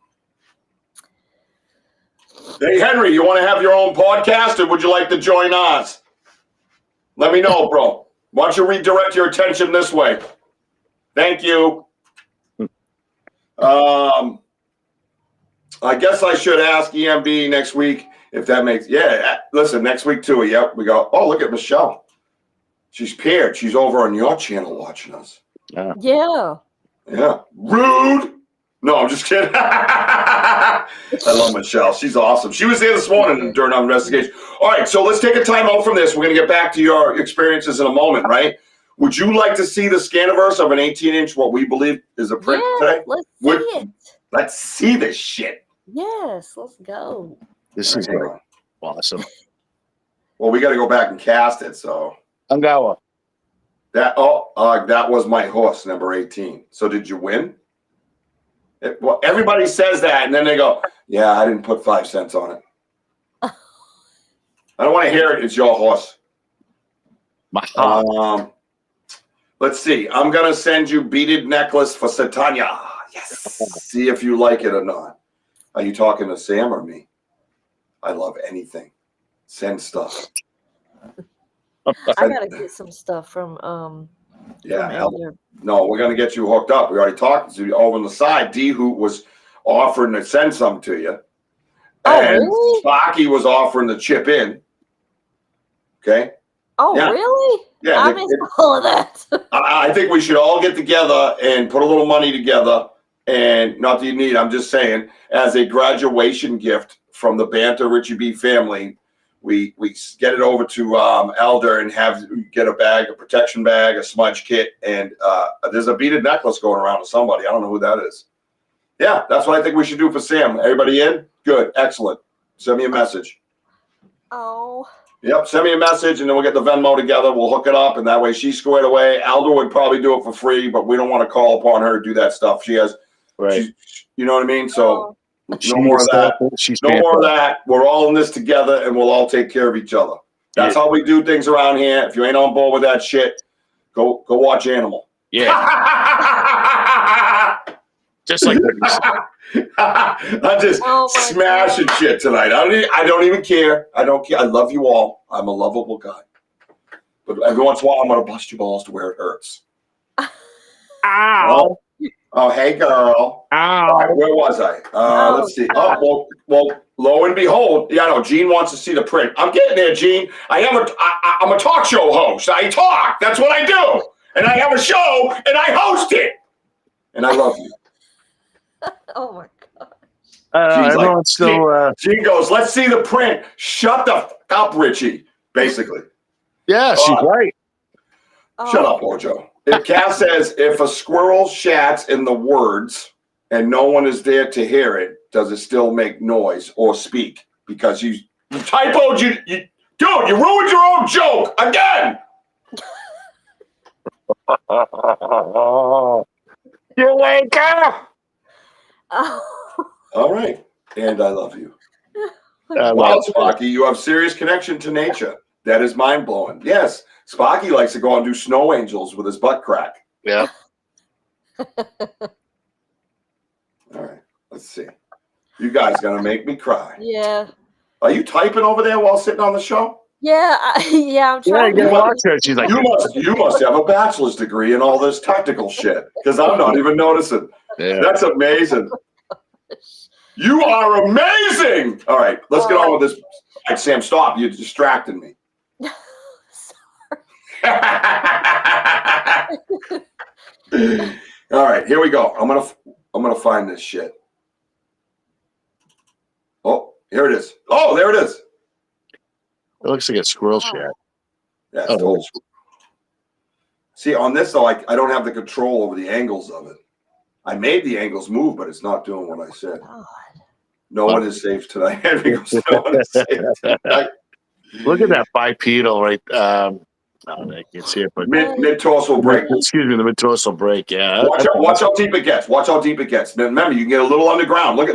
Hey, Henry, you want to have your own podcast or would you like to join us? Let me know, bro. Why don't you redirect your attention this way? Thank you. I guess I should ask EMB next week if that makes, listen, next week too. Yep, we go, oh, look at Michelle. She's paired. She's over on your channel watching us. Yeah. Yeah. Rude. No, I'm just kidding. I love Michelle. She's awesome. She was there this morning during our investigation. All right, so let's take a time out from this. We're going to get back to your experiences in a moment, right? Would you like to see the Scaniverse of an 18-inch, what we believe is a print today? Let's see it. Let's see this shit. Yes, let's go. This is like awesome. Well, we got to go back and cast it, so. Angawa. That was my horse, number 18. So did you win? Well, everybody says that, and then they go, yeah, I didn't put 5 cents on it. I don't want to hear it. It's your horse. Let's see. I'm going to send you beaded necklace for Satanya. Yes. See if you like it or not. Are you talking to Sam or me? I love anything. Send stuff. I got to get some stuff from Elder. No, we're going to get you hooked up. We already talked to you over on the side. D-Hoot was offering to send some to you. And really? Sparky was offering to chip in. Okay? Oh, yeah. Really? Yeah. I missed all of that. I think we should all get together and put a little money together. And not that you need, I'm just saying, as a graduation gift from the BanterWithRichieB family, we get it over to Elder and get a bag, a protection bag, a smudge kit, and there's a beaded necklace going around to somebody. I don't know who that is. Yeah, that's what I think we should do for Sam. Everybody in? Good, excellent. Send me a message. Oh. Yep, send me a message, and then we'll get the Venmo together. We'll hook it up, and that way she's squared away. Elder would probably do it for free, but we don't want to call upon her to do that stuff. She has, you know what I mean? So no more of that. No more of that. We're all in this together, and we'll all take care of each other. That's how we do things around here. If you ain't on board with that shit, go watch Animal. Yeah. Just like that. I'm just smashing shit tonight. I don't even care. I don't care. I love you all. I'm a lovable guy. But every once in a while, I'm going to bust your balls to where it hurts. Ow. Oh, hey, girl. Ow. All right, where was I? Let's see. Oh, well, lo and behold, Gene wants to see the print. I'm getting there, Gene. I'm a talk show host. I talk. That's what I do. And I have a show, and I host it. And I love you. Oh, my God. Gene goes, let's see the print. Shut the fuck up, Richie, basically. Yeah, she's right. Shut up, Ojo. Cass says, if a squirrel shats in the words and no one is there to hear it, does it still make noise or speak? Because you typoed, dude, you ruined your own joke again. You wake up. All right. And I love you. Wow, Sparky, you have serious connection to nature. That is mind-blowing. Yes, Sparky likes to go and do snow angels with his butt crack. Yeah. All right. Let's see. You guys going to make me cry. Yeah. Are you typing over there while sitting on the show? Yeah, I'm trying to watch her. She's like, you must have a bachelor's degree in all this technical shit, because I'm not even noticing. Yeah. That's amazing. You are amazing. All right, let's get on with this. All right, Sam, stop. You're distracting me. All right, here we go. I'm gonna find this shit. Oh, here it is. Oh, there it is. It looks like a squirrel shat. Yeah, it's totally. See, on this though, I don't have the control over the angles of it. I made the angles move, but it's not doing what I said. God. No one is safe tonight. Henry goes, no one is safe tonight. Look at that bipedal right. I can't see it, but Mid-tarsal break. Excuse me, the mid-tarsal break. Yeah. Watch how deep it gets. Watch how deep it gets. Remember, you can get a little underground. Look.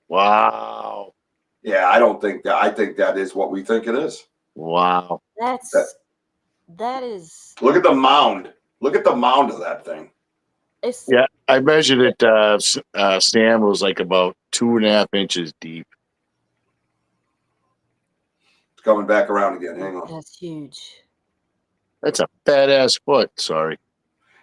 Wow. Yeah, I don't think that. I think that is what we think it is. Wow. That is. Look at the mound. Look at the mound of that thing. Yeah, I measured it. Sam was like about 2.5 inches deep. It's coming back around again. Hang on. That's huge. That's a badass foot. Sorry.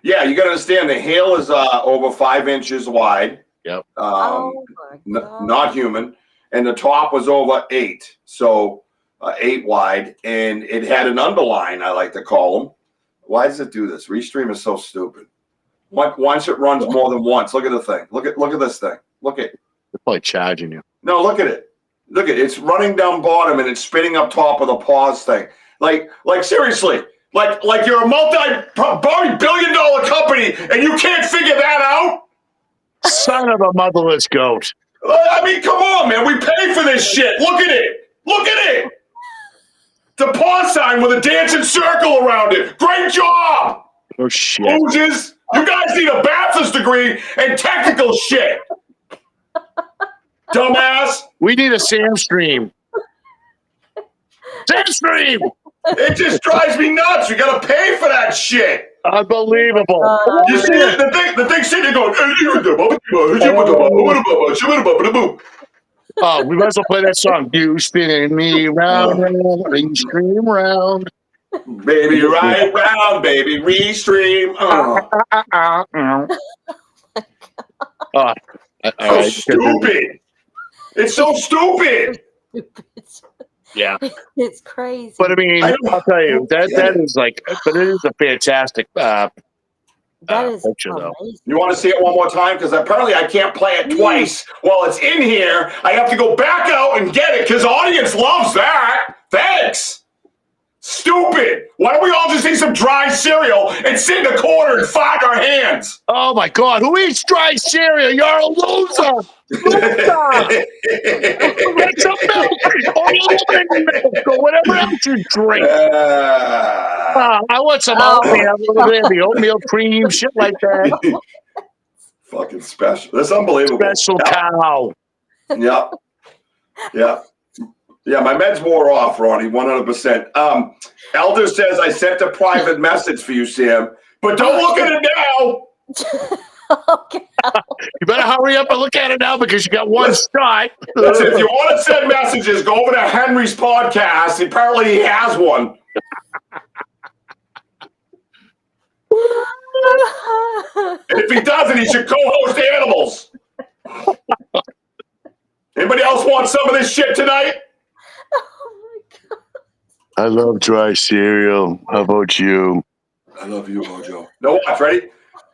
Yeah, you got to understand the hail is over 5 inches wide. Yep. Oh my God. Not human, and the top was over 8, so 8 wide, and it had an underline. I like to call them. Why does it do this? Restream is so stupid. Once it runs more than once. Look at the thing. Look at this thing. Look at. They're probably charging you. No, look at it. Look at it. It's running down bottom and it's spinning up top of the pause thing. Like seriously. Like you're a multi-billion-dollar company and you can't figure that out? Son of a motherless goat. I mean, come on, man. We pay for this shit. Look at it. Look at it. The pause sign with a dancing circle around it. Great job. Oh, shit. Losers. You guys need a bachelor's degree and technical shit. Dumbass. We need a Sam stream. Sam stream. It just drives me nuts. You got to pay for that shit. Unbelievable. You see it? The thing sitting there going. Oh, we might as well play that song. You spinning me round, round, stream round. Baby, right round, baby, restream. So stupid. It's so stupid. Yeah. It's crazy. But I mean, I'll tell you, that is like, but it is a fantastic that is picture, though. You want to see it one more time? Because apparently I can't play it twice while it's in here. I have to go back out and get it because the audience loves that. Thanks. Stupid. Why don't we all just eat some dry cereal and sit in the corner and fart our hands? Oh, my God. Who eats dry cereal? You're a loser. Loser. Get some milk or almond milk or whatever else you drink. I want some oatmeal, the oatmeal cream, shit like that. Fucking special. That's unbelievable. Special cow. Yep. Yeah. Yeah, my meds wore off, Ronnie, 100%. Elder says I sent a private message for you, Sam, but don't look at it now. Okay. You better hurry up and look at it now because you got one shot. Listen, if you want to send messages, go over to Henry's podcast. Apparently he has one. And if he doesn't, he should co-host Animals. Anybody else want some of this shit tonight? I love dry cereal. How about you? I love you, Mojo. No, watch. Ready?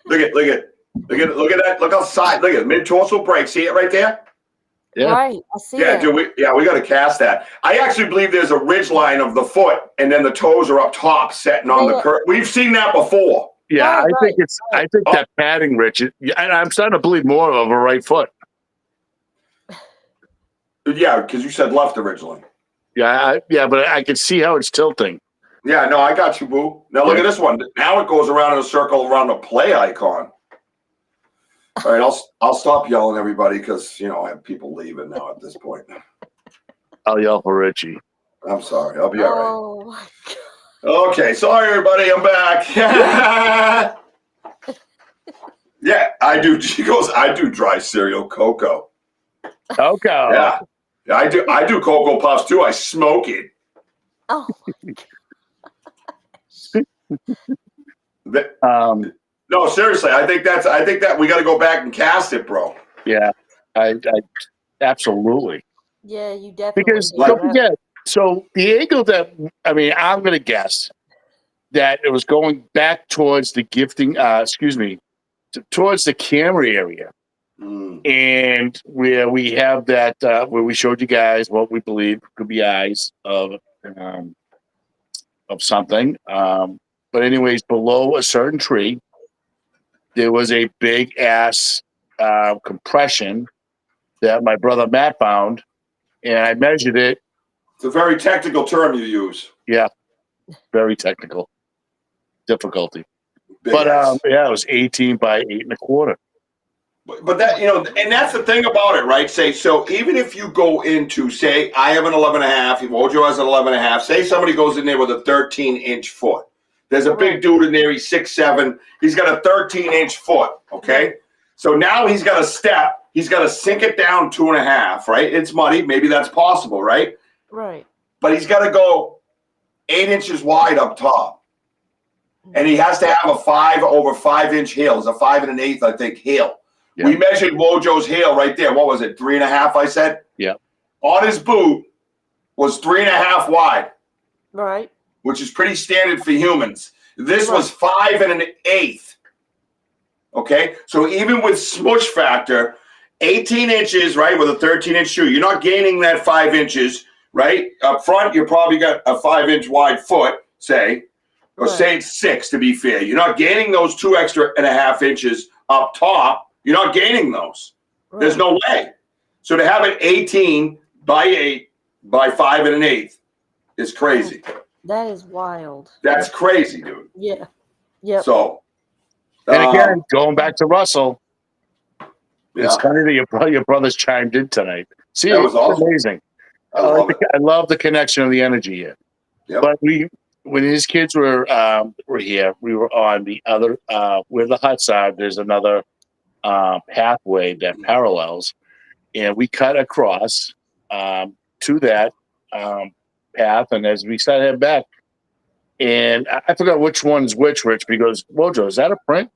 Look at that. Look outside. Look at it. Mid-tarsal break. See it right there? Yeah. Right. I see Yeah, it. dude. We got to cast that. I actually believe there's a ridge line of the foot, and then the toes are up top, setting on the curve. We've seen that before. Yeah, Right, I think that padding, Rich, and I'm starting to believe more of a right foot. Yeah, because you said left originally. Yeah, but I can see how it's tilting. Yeah, no, I got you, boo. Now look at this one. Now it goes around in a circle around the play icon. All right, I'll stop yelling, everybody, because I have people leaving now at this point. I'll yell for Richie. I'm sorry. I'll be all right. Oh my God. Okay, sorry, everybody. I'm back. Yeah, I do. She goes, I do dry cereal cocoa. Okay. Yeah, I do Cocoa Puffs too. I smoke it. Oh my Um, No, seriously, I think that we got to go back and cast it, bro. yeah, I absolutely. Yeah, you definitely. Because do don't that. forget, so the angle I'm going to guess that it was going back towards the gifting, towards the camera area. And where we have that, where we showed you guys what we believe could be eyes of something. But anyways, below a certain tree, there was a big ass compression that my brother Matt found, and I measured it. It's a very technical term you use. Yeah, very technical difficulty. Big But ass. yeah, it was 18 by 8.25. But that, and that's the thing about it, right? Say, so even if you go into, say, I have an 11.5, if Ojo has an 11.5, say somebody goes in there with a 13-inch foot. There's a big dude in there, he's 6'7", he's got a 13-inch foot, okay? So now he's got to step, he's got to sink it down 2.5, right? It's muddy, maybe that's possible, right? Right. But he's got to go 8 inches wide up top. And he has to have a 5 over 5-inch heel. It's a 5 1/8, I think, heel. Yeah. We measured Wojo's heel right there. What was it, 3.5, I said? Yeah. On his boot was 3.5 wide. Right. Which is pretty standard for humans. This was 5 1/8. Okay? So even with smush factor, 18 inches, right, with a 13-inch shoe, you're not gaining that 5 inches, right? Up front, you probably got a 5-inch wide foot, say, or say it's 6 to be fair. You're not gaining those 2.5 inches up top. You're not gaining those. Right. There's no way. So to have it 18 by 8 by 5 1/8 is crazy. That is wild. That's crazy, dude. Yeah. Yeah. So, and again, going back to Russell, it's funny that your brothers chimed in tonight. See, that was awesome. Amazing. I love the connection of the energy here. Yep. But when his kids were here, we were on the other where the huts are. There's another pathway that parallels, and we cut across to that path. And as we started heading back, and I forgot which one's which, Rich, but he goes, Wojo, is that a print?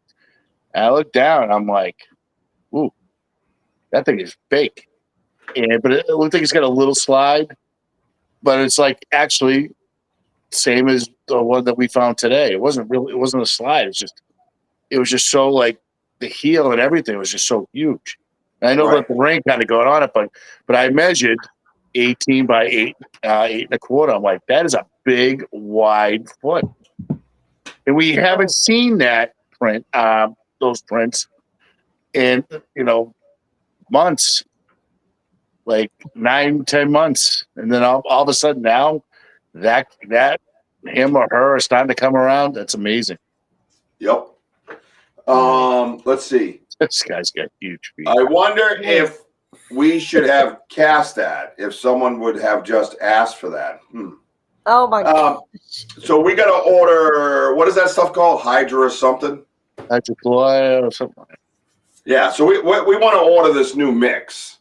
And I look down, I'm like, ooh, that thing is fake. But it looked like it's got a little slide, but it's like actually same as the one that we found today. It wasn't a slide. It was just so like the heel and everything was just so huge. And I know that the rain kind of going on it, but I measured 18 by 8.25. I'm like, that is a big, wide foot. And we haven't seen that print, those prints in, months, like 9-10 months. And then all of a sudden now that him or her are starting to come around. That's amazing. Yep. Let's see. This guy's got huge feet. I wonder if we should have cast that, if someone would have just asked for that. Oh my God. So we got to order, what is that stuff called? Hydra or something? Hydrochloride or something. Yeah, so we want to order this new mix.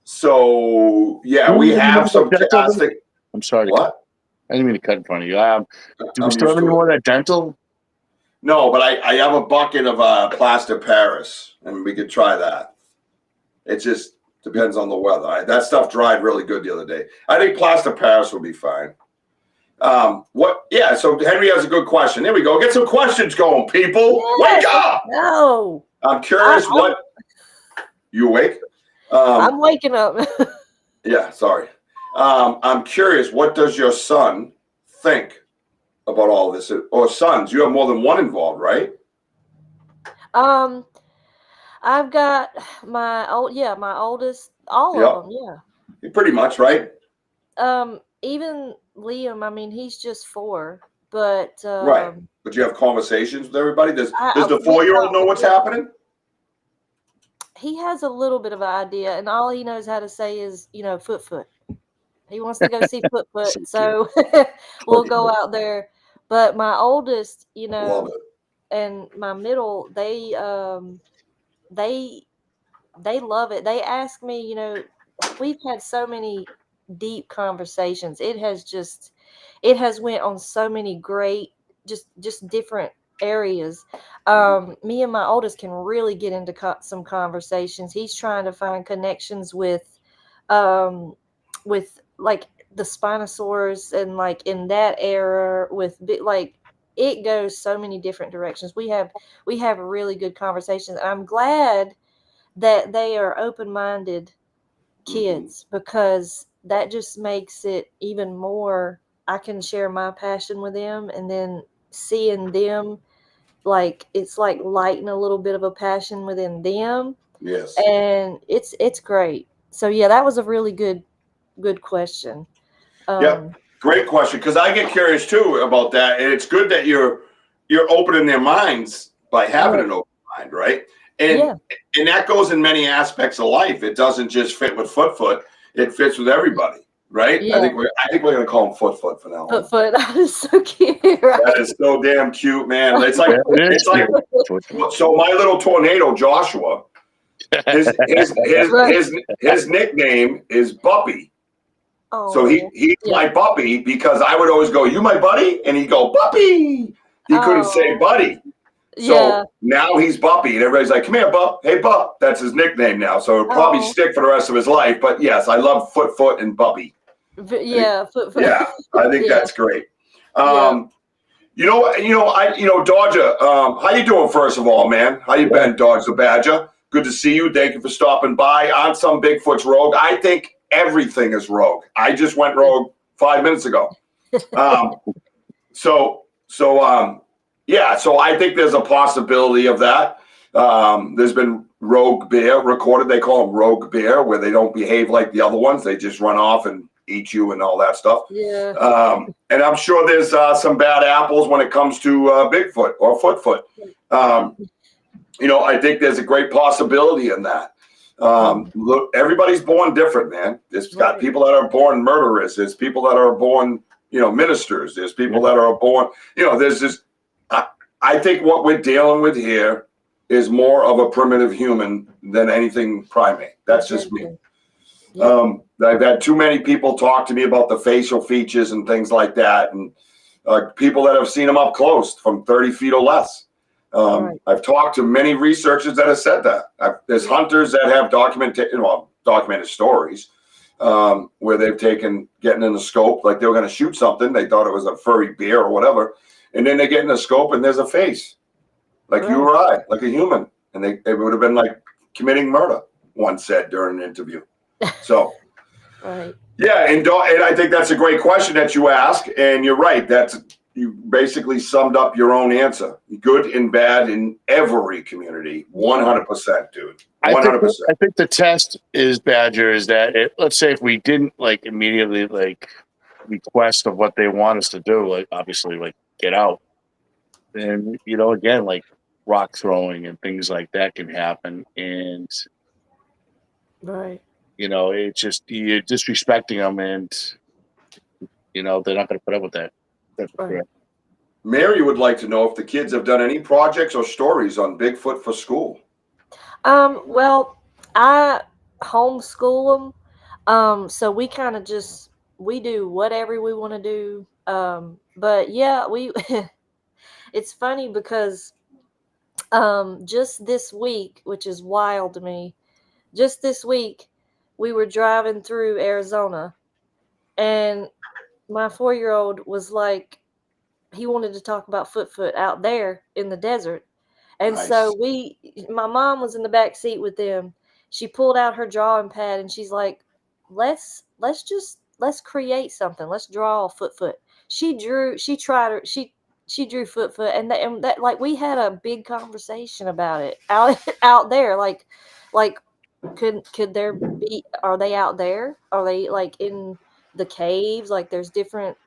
So yeah, we have some plastic. I'm sorry. What? I didn't mean to cut in front of you. Do we still have any more of that dental? No, but I have a bucket of plaster Paris, and we could try that. It just depends on the weather. That stuff dried really good the other day. I think plaster Paris will be fine. Yeah, so Henry has a good question. There we go. Get some questions going, people. Yes. Wake up! No. I'm curious what... You awake? I'm waking up. Yeah, sorry. I'm curious, what does your son think about all this? Or sons, you have more than one involved, right? I've got my oldest, all of them, yeah. Pretty much, right? Even Liam, I mean, he's just 4, but right. But you have conversations with everybody. Does the 4-year-old know what's happening? He has a little bit of an idea, and all he knows how to say is, foot. He wants to go see foot, so we'll go out there. But my oldest, and my middle, they love it. They ask me, we've had so many deep conversations. It has went on so many great, just different areas. Me and my oldest can really get into some conversations. He's trying to find connections with like the Spinosaurus and like in that era with like it goes so many different directions. We have really good conversations. And I'm glad that they are open-minded kids because that just makes it even more. I can share my passion with them, and then seeing them, like it's like lighting a little bit of a passion within them. Yes. And it's great. So yeah, that was a really good question. Yep. Great question, because I get curious too about that, and it's good that you're opening their minds by having Right. an open mind, right? Yeah. And that goes in many aspects of life. It doesn't just fit with Foot. It fits with everybody, right? Yeah. I think we're gonna call him Foot for now. Foot. That is so cute. Right? That is so damn cute, man. It's like so. My little tornado, Joshua. His nickname is Buppy. Oh, So he's my puppy, because I would always go, "You my buddy?" And he'd go, "Puppy." He couldn't say buddy. So now he's Buppy, and everybody's like, "Come here, Bup. Hey, Bup." That's his nickname now. So it'll probably stick for the rest of his life. But yes, I love Foot and Buppy. Yeah, Foot. Yeah, I think that's great. Dodger, how you doing, first of all, man? How you been, Dodge the Badger? Good to see you. Thank you for stopping by. On Some Bigfoot's Rogue. I think everything is rogue. I just went rogue 5 minutes ago. So I think there's a possibility of that. There's been rogue bear recorded. They call them rogue bear, where they don't behave like the other ones. They just run off and eat you and all that stuff. Yeah. And I'm sure there's some bad apples when it comes to Bigfoot or Foot. I think there's a great possibility in that. Look, everybody's born different, man. There's got people that are born murderers. There's people that are born, ministers. There's people that are born, there's this. I think what we're dealing with here is more of a primitive human than anything primate. That's just me. I've had too many people talk to me about the facial features and things like that, and people that have seen them up close from 30 feet or less. I've talked to many researchers that have said that. There's hunters that have documented stories where they've getting in the scope, like they were going to shoot something. They thought it was a furry bear or whatever. And then they get in the scope and there's a face, like you or I, like a human. And they would have been like committing murder, one said during an interview. So, yeah. And I think that's a great question that you ask. And you're right. You basically summed up your own answer. Good and bad in every community. 100%, dude. 100%. I think the test is, Badger, is that let's say if we didn't immediately request of what they want us to do, obviously get out, then again, rock throwing and things like that can happen, and it's just you're disrespecting them, and they're not going to put up with that. That's correct. Mary would like to know if the kids have done any projects or stories on Bigfoot for school. Well, I homeschool them. So we kind of we do whatever we want to do. But yeah, it's funny because just this week, which is wild to me, just this week we were driving through Arizona, and my 4-year-old was like, he wanted to talk about Foot out there in the desert. And so my mom was in the back seat with them. She pulled out her drawing pad and she's like, let's create something. Let's draw Foot. She drew Foot, and that we had a big conversation about it out there. Could there be, are they out there? Are they in the caves? There's different,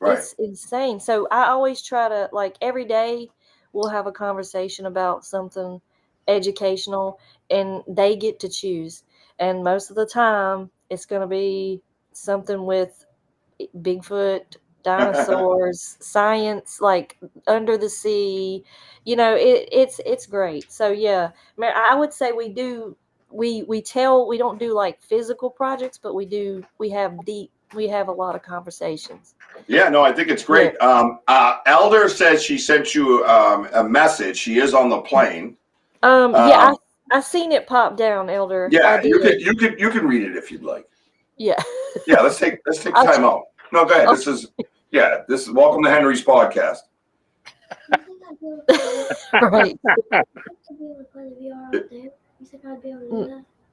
it's insane. So I always try to, every day we'll have a conversation about something educational, and they get to choose. And most of the time it's going to be something with Bigfoot, dinosaurs, science, under the sea. It's great. So yeah, I would say we don't do physical projects, but we have a lot of conversations. Yeah, no, I think it's great. Yeah. Elder says she sent you a message. She is on the plane. Yeah, I seen it pop down, Elder. Yeah, you can read it if you'd like. Yeah. Yeah, let's take time out. No, go ahead. This is welcome to Henry's podcast. Right.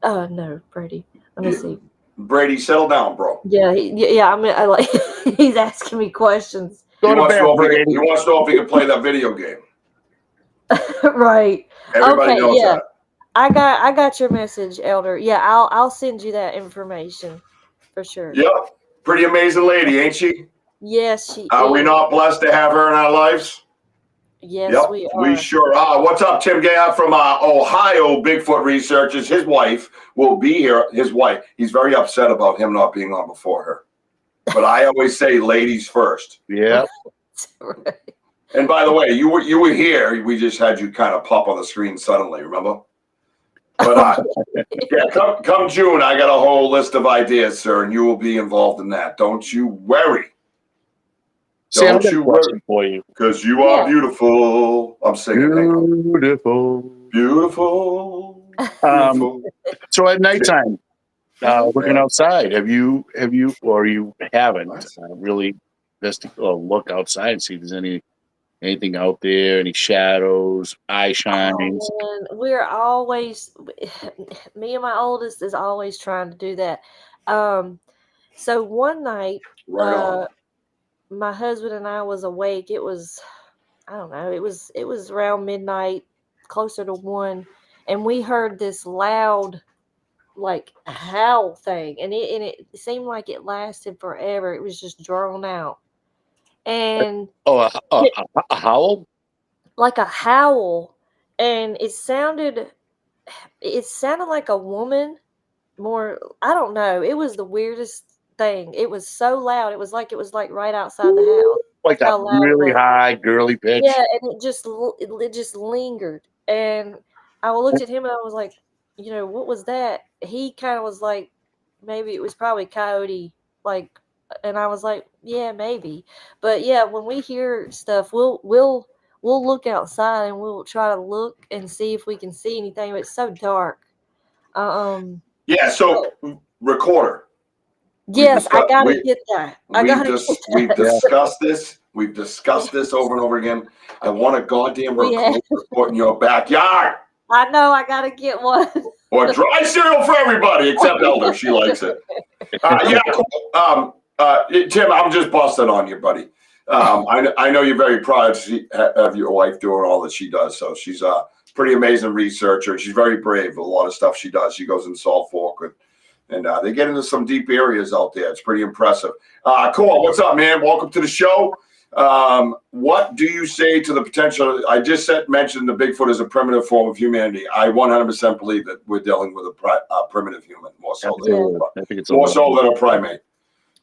Oh no, Brady. Let me see. Brady, settle down, bro. Yeah, he's asking me questions. He wants to know if he can play that video game. Right. Everybody knows that. I got your message, Elder. Yeah, I'll send you that information for sure. Yep. Pretty amazing lady, ain't she? Yes, she Are we is. not blessed to have her in our lives? Yes, Yep, we we are. sure are. What's up, Tim Gay from Ohio Bigfoot Researchers? His wife will be here. His wife, he's very upset about him not being on before her. But I always say ladies first. Yeah. Right. And by the way, you were here. We just had you kind of pop on the screen suddenly, remember? But yeah, come June, I got a whole list of ideas, sir, and you will be involved in that. Don't you worry. Sam, Don't you worry. for you. Because you are beautiful. I'm singing. Beautiful. Beautiful. Beautiful. So at nighttime, looking outside, have you, or you haven't really look outside and see if there's anything out there, any shadows, eye shines? Oh, man, we're always, me and my oldest is always trying to do that. So one night, Right on. my husband and I was awake. It was, I don't know, it was around midnight, closer to 1, and we heard this loud, like, howl thing, and it seemed like it lasted forever. It was just drawn out, and Oh, a howl? like a howl, and it sounded like a woman. More, I don't know. It was the weirdest thing. It was so loud. It was like right outside the house. Like How that loud it really was. high girly pitch? Yeah, and it just lingered. And I looked at him and I was like, what was that? He kind of was like, maybe it was probably coyote, like, and I was like, yeah, maybe. But yeah, when we hear stuff, we'll look outside and we'll try to look and see if we can see anything. But it's so dark. Yeah, so recorder. Yes, I gotta get that. We've discussed this. We've discussed this over and over again. I want a goddamn recorder put in your backyard. I know, I gotta get one. Or dry cereal for everybody except Elder. She likes it. Yeah, cool. Tim, I'm just busting on you, buddy. I know you're very proud of your wife doing all that she does. So she's a pretty amazing researcher. She's very brave. A lot of stuff she does. She goes in Salt Fork and they get into some deep areas out there. It's pretty impressive. Cool. What's up, man? Welcome to the show. What do you say to the potential? I just mentioned the Bigfoot as a primitive form of humanity. I 100% believe that we're dealing with a primitive human, more so than a primate.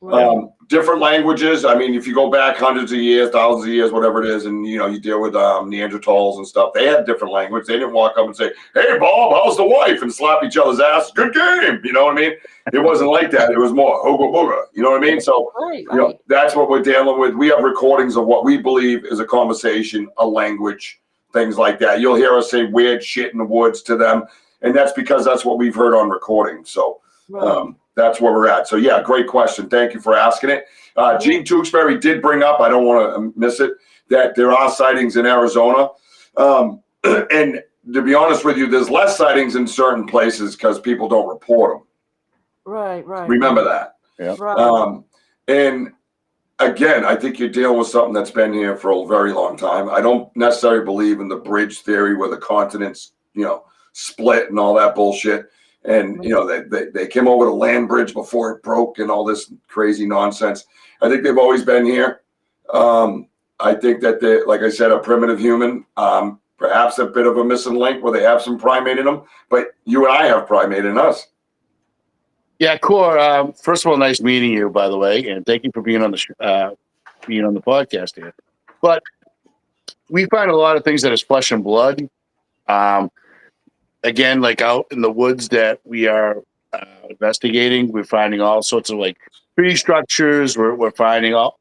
Right. Different languages. I mean, if you go back hundreds of years, thousands of years, whatever it is, and you deal with Neanderthals and stuff, they had different language. They didn't walk up and say, "Hey, Bob, how's the wife?" and slap each other's ass. Good game. You know what I mean? It wasn't like that. It was more hooga booga. You know what I mean? So that's what we're dealing with. We have recordings of what we believe is a conversation, a language, things like that. You'll hear us say weird shit in the woods to them, and that's because that's what we've heard on recording. So. That's where we're at. So, yeah, great question. Thank you for asking it. Gene Tewksbury did bring up, I don't want to miss it, that there are sightings in Arizona. And to be honest with you, there's less sightings in certain places because people don't report them. Right. Remember that. Yeah. Right. And again, I think you're dealing with something that's been here for a very long time. I don't necessarily believe in the bridge theory where the continents, split and all that bullshit. And, they came over the land bridge before it broke and all this crazy nonsense. I think they've always been here. I think that they, like I said, a primitive human, perhaps a bit of a missing link where they have some primate in them. But you and I have primate in us. Yeah, Cor. First of all, nice meeting you, by the way, and thank you for being on the podcast here. But we find a lot of things that is flesh and blood. Again, like out in the woods that we are investigating, we're finding all sorts of like tree structures. We're finding all.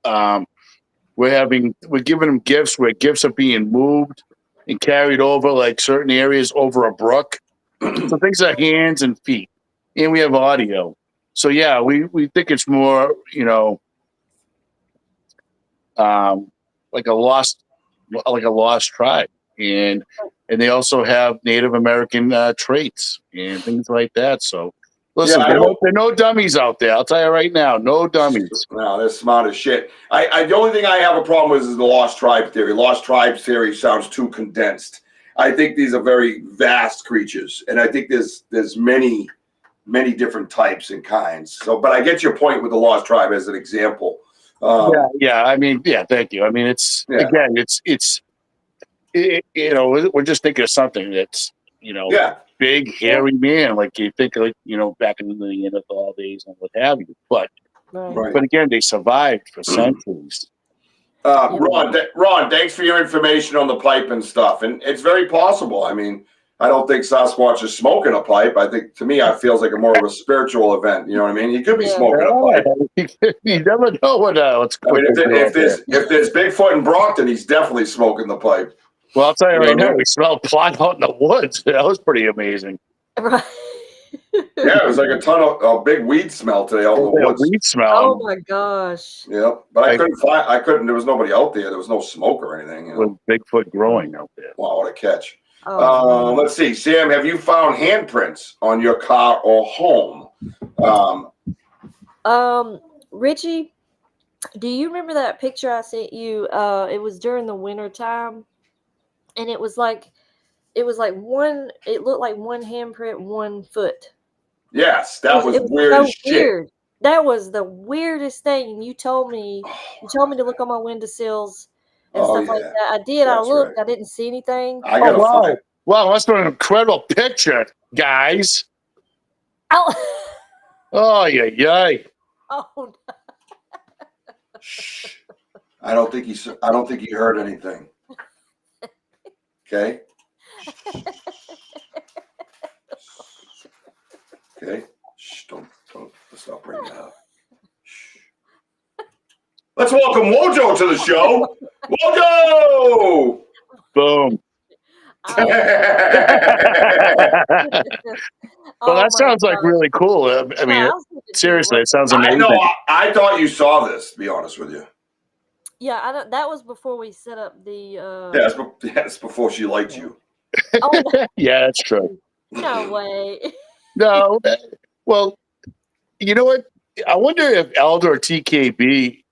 We're giving them gifts where gifts are being moved and carried over like certain areas over a brook. So things are hands and feet, and we have audio. So yeah, we think it's more like a lost tribe, and they also have Native American traits and things like that. So listen, there are no dummies out there. I'll tell you right now, no dummies. No, they're smart as shit. The only thing I have a problem with is the lost tribe theory. Lost tribes theory sounds too condensed. I think these are very vast creatures, and I think there's many different types and kinds. So, but I get your point with the Lost Tribe as an example. Yeah. I mean, yeah. Thank you. I mean, it's again, you know, we're just thinking of something that's, you know, big, hairy man, like you think, like, you know, back in the Neanderthal days and what have you. But again, they survived for centuries. Ron, thanks for your information on the pipe and stuff. And it's very possible. I mean, I don't think Sasquatch is smoking a pipe. I think, to me, it feels like more of a spiritual event. You know what I mean? He could be smoking a pipe. You never know what's going on. If there's Bigfoot in Brockton, he's definitely smoking the pipe. Well, I'll tell you right now, we smelled plot out in the woods. That was pretty amazing. Right. Yeah, it was like a ton of big weed smell today out in the woods. Weed smell. Oh my gosh. Yeah, but I couldn't. There was nobody out there. There was no smoke or anything. You know? With Bigfoot growing out there. Wow, what a catch! Let's see, Sam. Have you found handprints on your car or home? Richie, do you remember that picture I sent you? It was during the winter time, and it was like one. It looked like one handprint, 1 foot. Yes, that was weird so as shit. Weird. That was the weirdest thing. And you told me to look on my windowsills and stuff like that. I did. That's I looked. right. I didn't see anything. Wow, that's an incredible picture, guys. Oh, yeah. Oh no. Shh. I don't think he heard anything. Okay. Okay. Shh. Don't. Let's not bring that up. Shh. Let's welcome Wojo to the show. Wojo. Boom. Well, that sounds like really cool. I mean, seriously, it sounds amazing. I know. I thought you saw this, to be honest with you. Yeah, I don't. That was before we set up the. That's before she liked you. Oh, no. Yeah, that's true. No way. No. Well, you know what? I wonder if Elder or TKB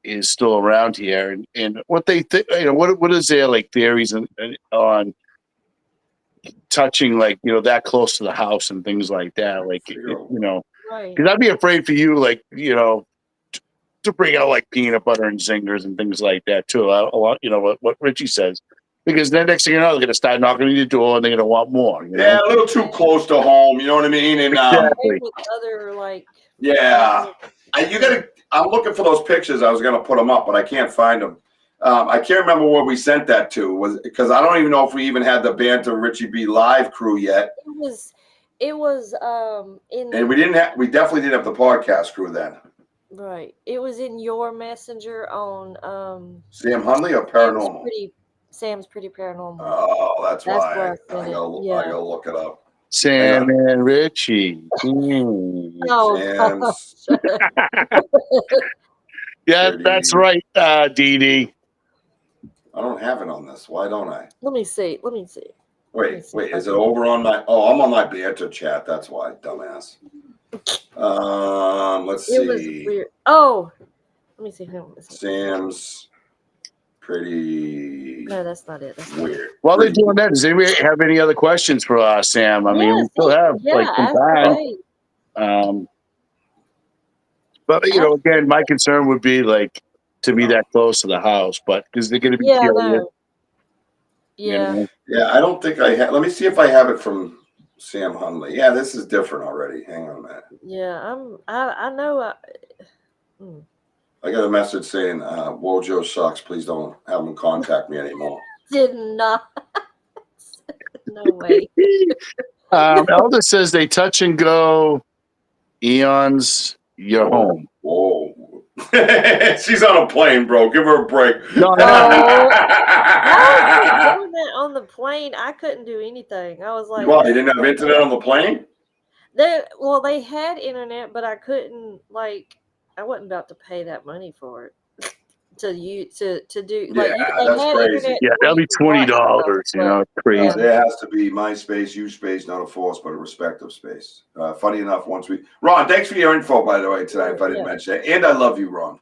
is still around here, and what they think. You know, what is their like theories on touching, like, you know, that close to the house and things like that. Like, you know, because I'd be afraid for you, like, you know, to bring out like peanut butter and zingers and things like that too. A lot, you know, what Richie says, because then next thing you know, they're gonna start knocking on your door and they're gonna want more. You know? Yeah, a little too close to home. You know what I mean? And exactly. Other like. Yeah, I'm looking for those pictures. I was gonna put them up, but I can't find them. I can't remember where we sent that to. Was because I don't even know if we even had the BanterWithRichieB live crew yet. It was in. And we definitely didn't have the podcast crew then. Right. It was in your messenger on Sam Hundley or Paranormal? Sam's pretty paranormal. Oh, that's why. I gotta look it up. Sam and Richie. Oh, yeah, that's right, Dee Dee. I don't have it on this. Why don't I? Let me see. Wait, is it over on my? Oh, I'm on my Banter chat. That's why, dumbass. Let's see. It was weird. Oh, let me see. Sam's pretty. No, that's not it. That's weird. While they're doing that, does anybody have any other questions for Sam? I mean, we still have like some time. But you know, again, my concern would be like to be that close to the house, but because they're going to be curious. No. Yeah. You know? Yeah, I don't think I have. Let me see if I have it from Sam Hundley. Yeah, this is different already. Hang on a minute. Yeah, I know. I got a message saying, Wojo sucks. Please don't have him contact me anymore. Did not. No way. Elder says they touch and go. Eons, you're home. Whoa. She's on a plane, bro. Give her a break. No. I was doing that on the plane. I couldn't do anything. I was like, "What? You didn't have internet on the plane?" They had internet, but I couldn't. Like, I wasn't about to pay that money for it to do. Like, that's crazy. Yeah, that'll be $20. You know, it's crazy. There has to be my space, you space, not a force, but a respective space. Funny enough, Ron, thanks for your info, by the way, tonight. If I didn't mention it, and I love you, Ron.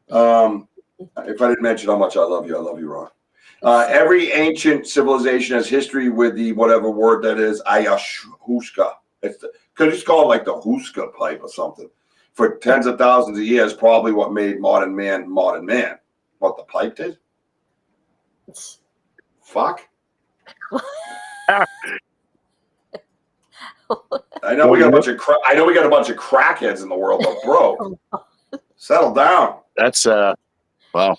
If I didn't mention how much I love you, Ron. Every ancient civilization has history with the whatever word that is, ayahuasca. Could just call it like the Huska pipe or something. For tens of thousands of years, probably what made modern man. What the pipe did? Fuck. I know we got a bunch of crackheads in the world, but bro, settle down. That's wow.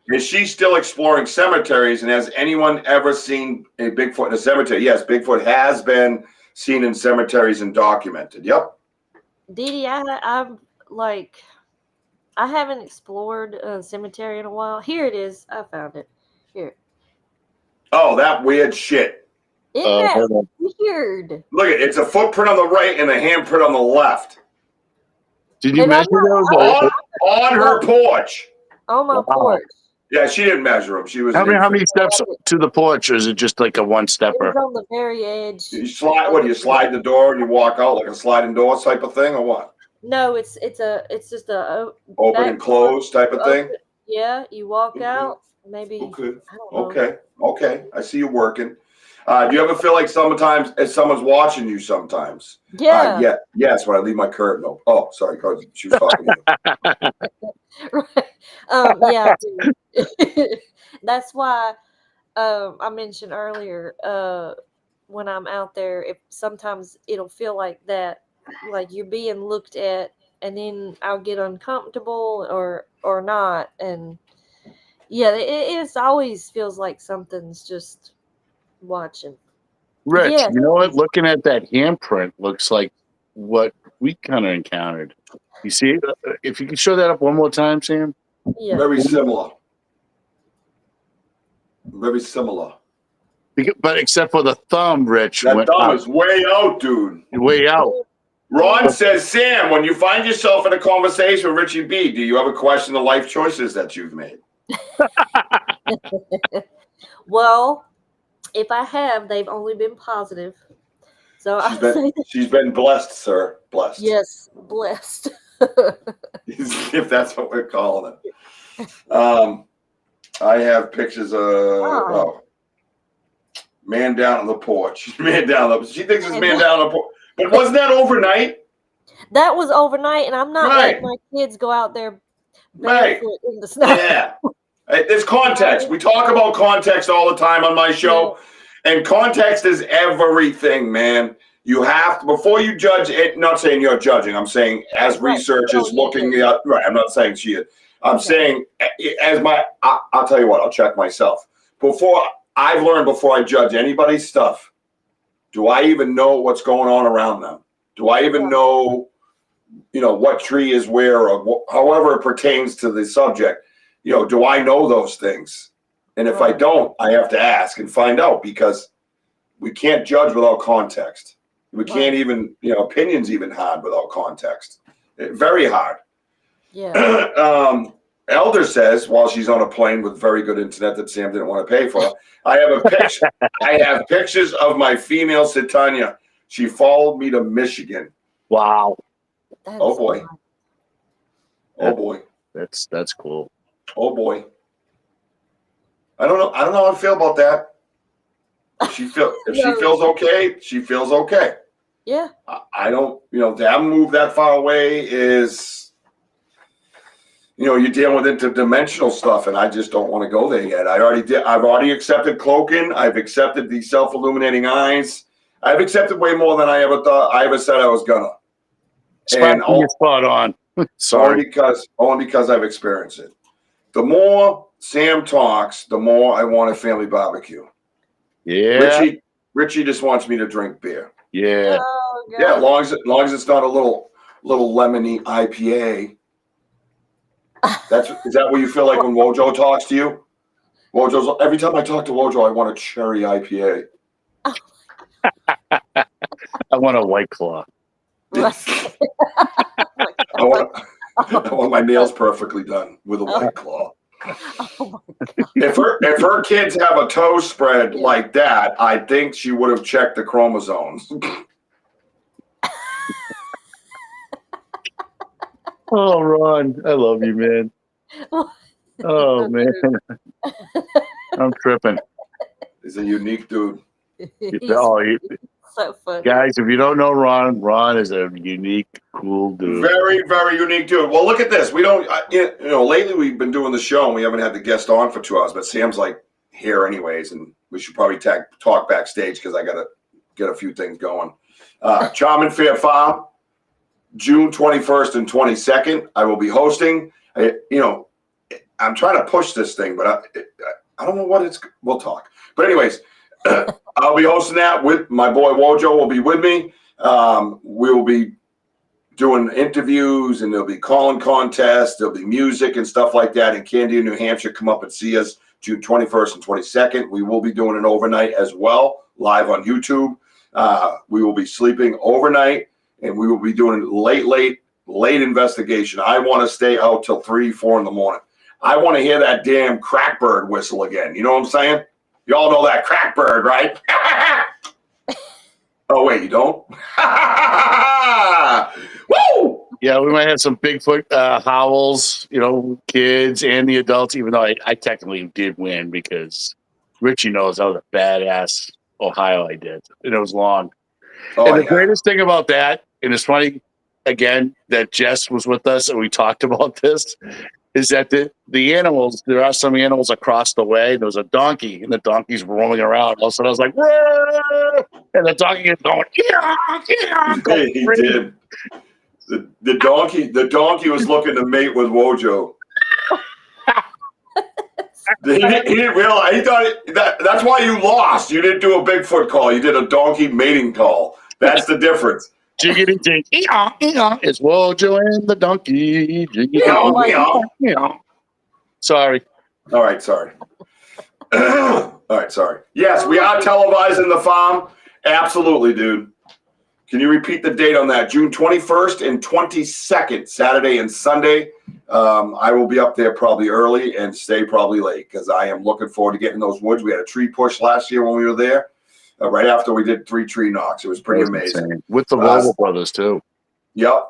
Is she still exploring cemeteries? And has anyone ever seen a Bigfoot in a cemetery? Yes, Bigfoot has been seen in cemeteries and documented. Yep. Dee, I haven't explored a cemetery in a while. Here it is. I found it. Here. Oh, that weird shit. Isn't that weird? Look, it's a footprint on the right and a handprint on the left. Did you measure those? On her porch. On my porch. Yeah, she didn't measure them. She was. How many steps to the porch, or is it just like a one-stepper? It was on the very edge. You slide. What do you slide the door and you walk out like a sliding door type of thing, or what? No, it's just a open and closed type of thing. Yeah, you walk out. Maybe. Okay. I don't know. Okay. I see you working. Do you ever feel like sometimes as someone's watching you sometimes? Yeah. Yes, when I leave my curtain open. Oh, sorry, she was talking to you. Right. Yeah, dude. That's why I mentioned earlier when I'm out there, if sometimes it'll feel like that, like you're being looked at, and then I'll get uncomfortable or not. And yeah, it always feels like something's just watching. Rich, Yeah. you know what? Looking at that handprint looks like what we kind of encountered. You see, if you can show that up one more time, Sam. Yeah. Very similar. Very similar. But except for the thumb, Rich. That thumb is way out, dude. Way out. Ron says, Sam, when you find yourself in a conversation with Richie B, do you ever question the life choices that you've made? Well, if I have, they've only been positive. So she's been blessed, sir. Blessed. Yes, blessed. If that's what we're calling it. I have pictures of man down on the porch. Man down on the she thinks it's man down on the porch. But wasn't that overnight? That was overnight, and I'm not letting my kids go out there barefoot in the snow. Yeah. There's context. We talk about context all the time on my show. Yeah. And context is everything, man. You have to, before you judge it, not saying you're judging, I'm saying as researchers looking at, I'm not saying she is. I'm saying I'll tell you what, I'll check myself. I've learned before I judge anybody's stuff, do I even know what's going on around them? Do I even know, what tree is where, or however it pertains to the subject? Do I know those things? And if I don't, I have to ask and find out, because we can't judge without context. We can't even, opinions even hard without context. Very hard. Yeah. Elder says, while she's on a plane with very good internet that Sam didn't want to pay for, I have a picture. I have pictures of my female Sitanya. She followed me to Michigan. Wow. Oh boy. Oh boy. That's cool. Oh boy. I don't know how I feel about that. If she feels okay, she feels okay. Yeah. I don't, to have moved that far away is, you're dealing with interdimensional stuff, and I just don't want to go there yet. I've already accepted cloaking. I've accepted the self-illuminating eyes. I've accepted way more than I ever said I was gonna. Spot on. Sorry. Only because I've experienced it. The more Sam talks, the more I want a family barbecue. Yeah. Richie just wants me to drink beer. Yeah. Oh, God. Yeah, as long as it's not a little lemony IPA. Is that what you feel like when Wojo talks to you? Every time I talk to Wojo, I want a cherry IPA. I want a White Claw. I want my nails perfectly done with a White Claw. Oh my God. If her kids have a toe spread like that, I think she would have checked the chromosomes. Oh, Ron, I love you, man. Oh, man. I'm tripping. He's a unique dude. He's so funny. Guys, if you don't know Ron is a unique, cool dude. Very, very unique dude. Well, look at this. We don't, lately we've been doing the show and we haven't had the guest on for 2 hours, but Sam's like here anyways, and we should probably talk backstage because I got to get a few things going. Charming Fair Farm, June 21st and 22nd. I will be hosting. I'm trying to push this thing, but I don't know what it's. We'll talk. But anyways, I'll be hosting that with my boy Wojo. Will be with me. We will be doing interviews, and there'll be calling contests. There'll be music and stuff like that in Candia, New Hampshire. Come up and see us June 21st and 22nd. We will be doing an overnight as well, live on YouTube. We will be sleeping overnight, and we will be doing late investigation. I want to stay out till 3, 4 in the morning. I want to hear that damn crackbird whistle again. You know what I'm saying? You all know that crackbird, right? Oh, wait, you don't? Woo! Yeah, we might have some Bigfoot howls, kids and the adults, even though I technically did win because Richie knows I was a badass Ohio I did. And it was long. Oh, and the greatest thing about that, and it's funny, again, that Jess was with us and we talked about this, is that the animals, there are some animals across the way. There was a donkey, and the donkey's roaming around. All of a sudden, I was like, whoa! And the donkey is going, Hey, he did. The donkey was looking to mate with Wojo. He didn't realize. He thought that's why you lost. You didn't do a Bigfoot call. You did a donkey mating call. That's the difference. Jiggity jig, it's Wojo and the donkey. Jiggity, Sorry. All right, sorry. All right, sorry. Yes, we are televising the farm. Absolutely, dude. Can you repeat the date on that? June 21st and 22nd, Saturday and Sunday. I will be up there probably early and stay probably late because I am looking forward to getting those woods. We had a tree push last year when we were there. Right after we did 3 tree knocks. It was pretty amazing. Insane. With the Volvo brothers, too. Yep.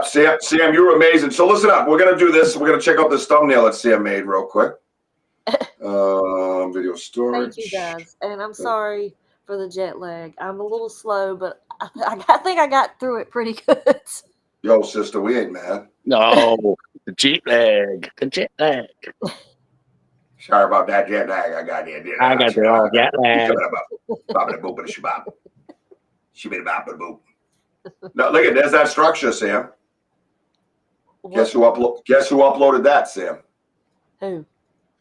Sam, you were amazing. So listen up. We're going to do this. We're going to check out this thumbnail that Sam made real quick. Video storage. Thank you, guys. And I'm sorry for the jet lag. I'm a little slow, but I think I got through it pretty good. Yo, sister, we ain't mad. No, the jet lag. Sorry about that jet lag. I got here. I got the all jet lag. No, look at there's that structure, Sam. Guess who uploaded that, Sam? Who?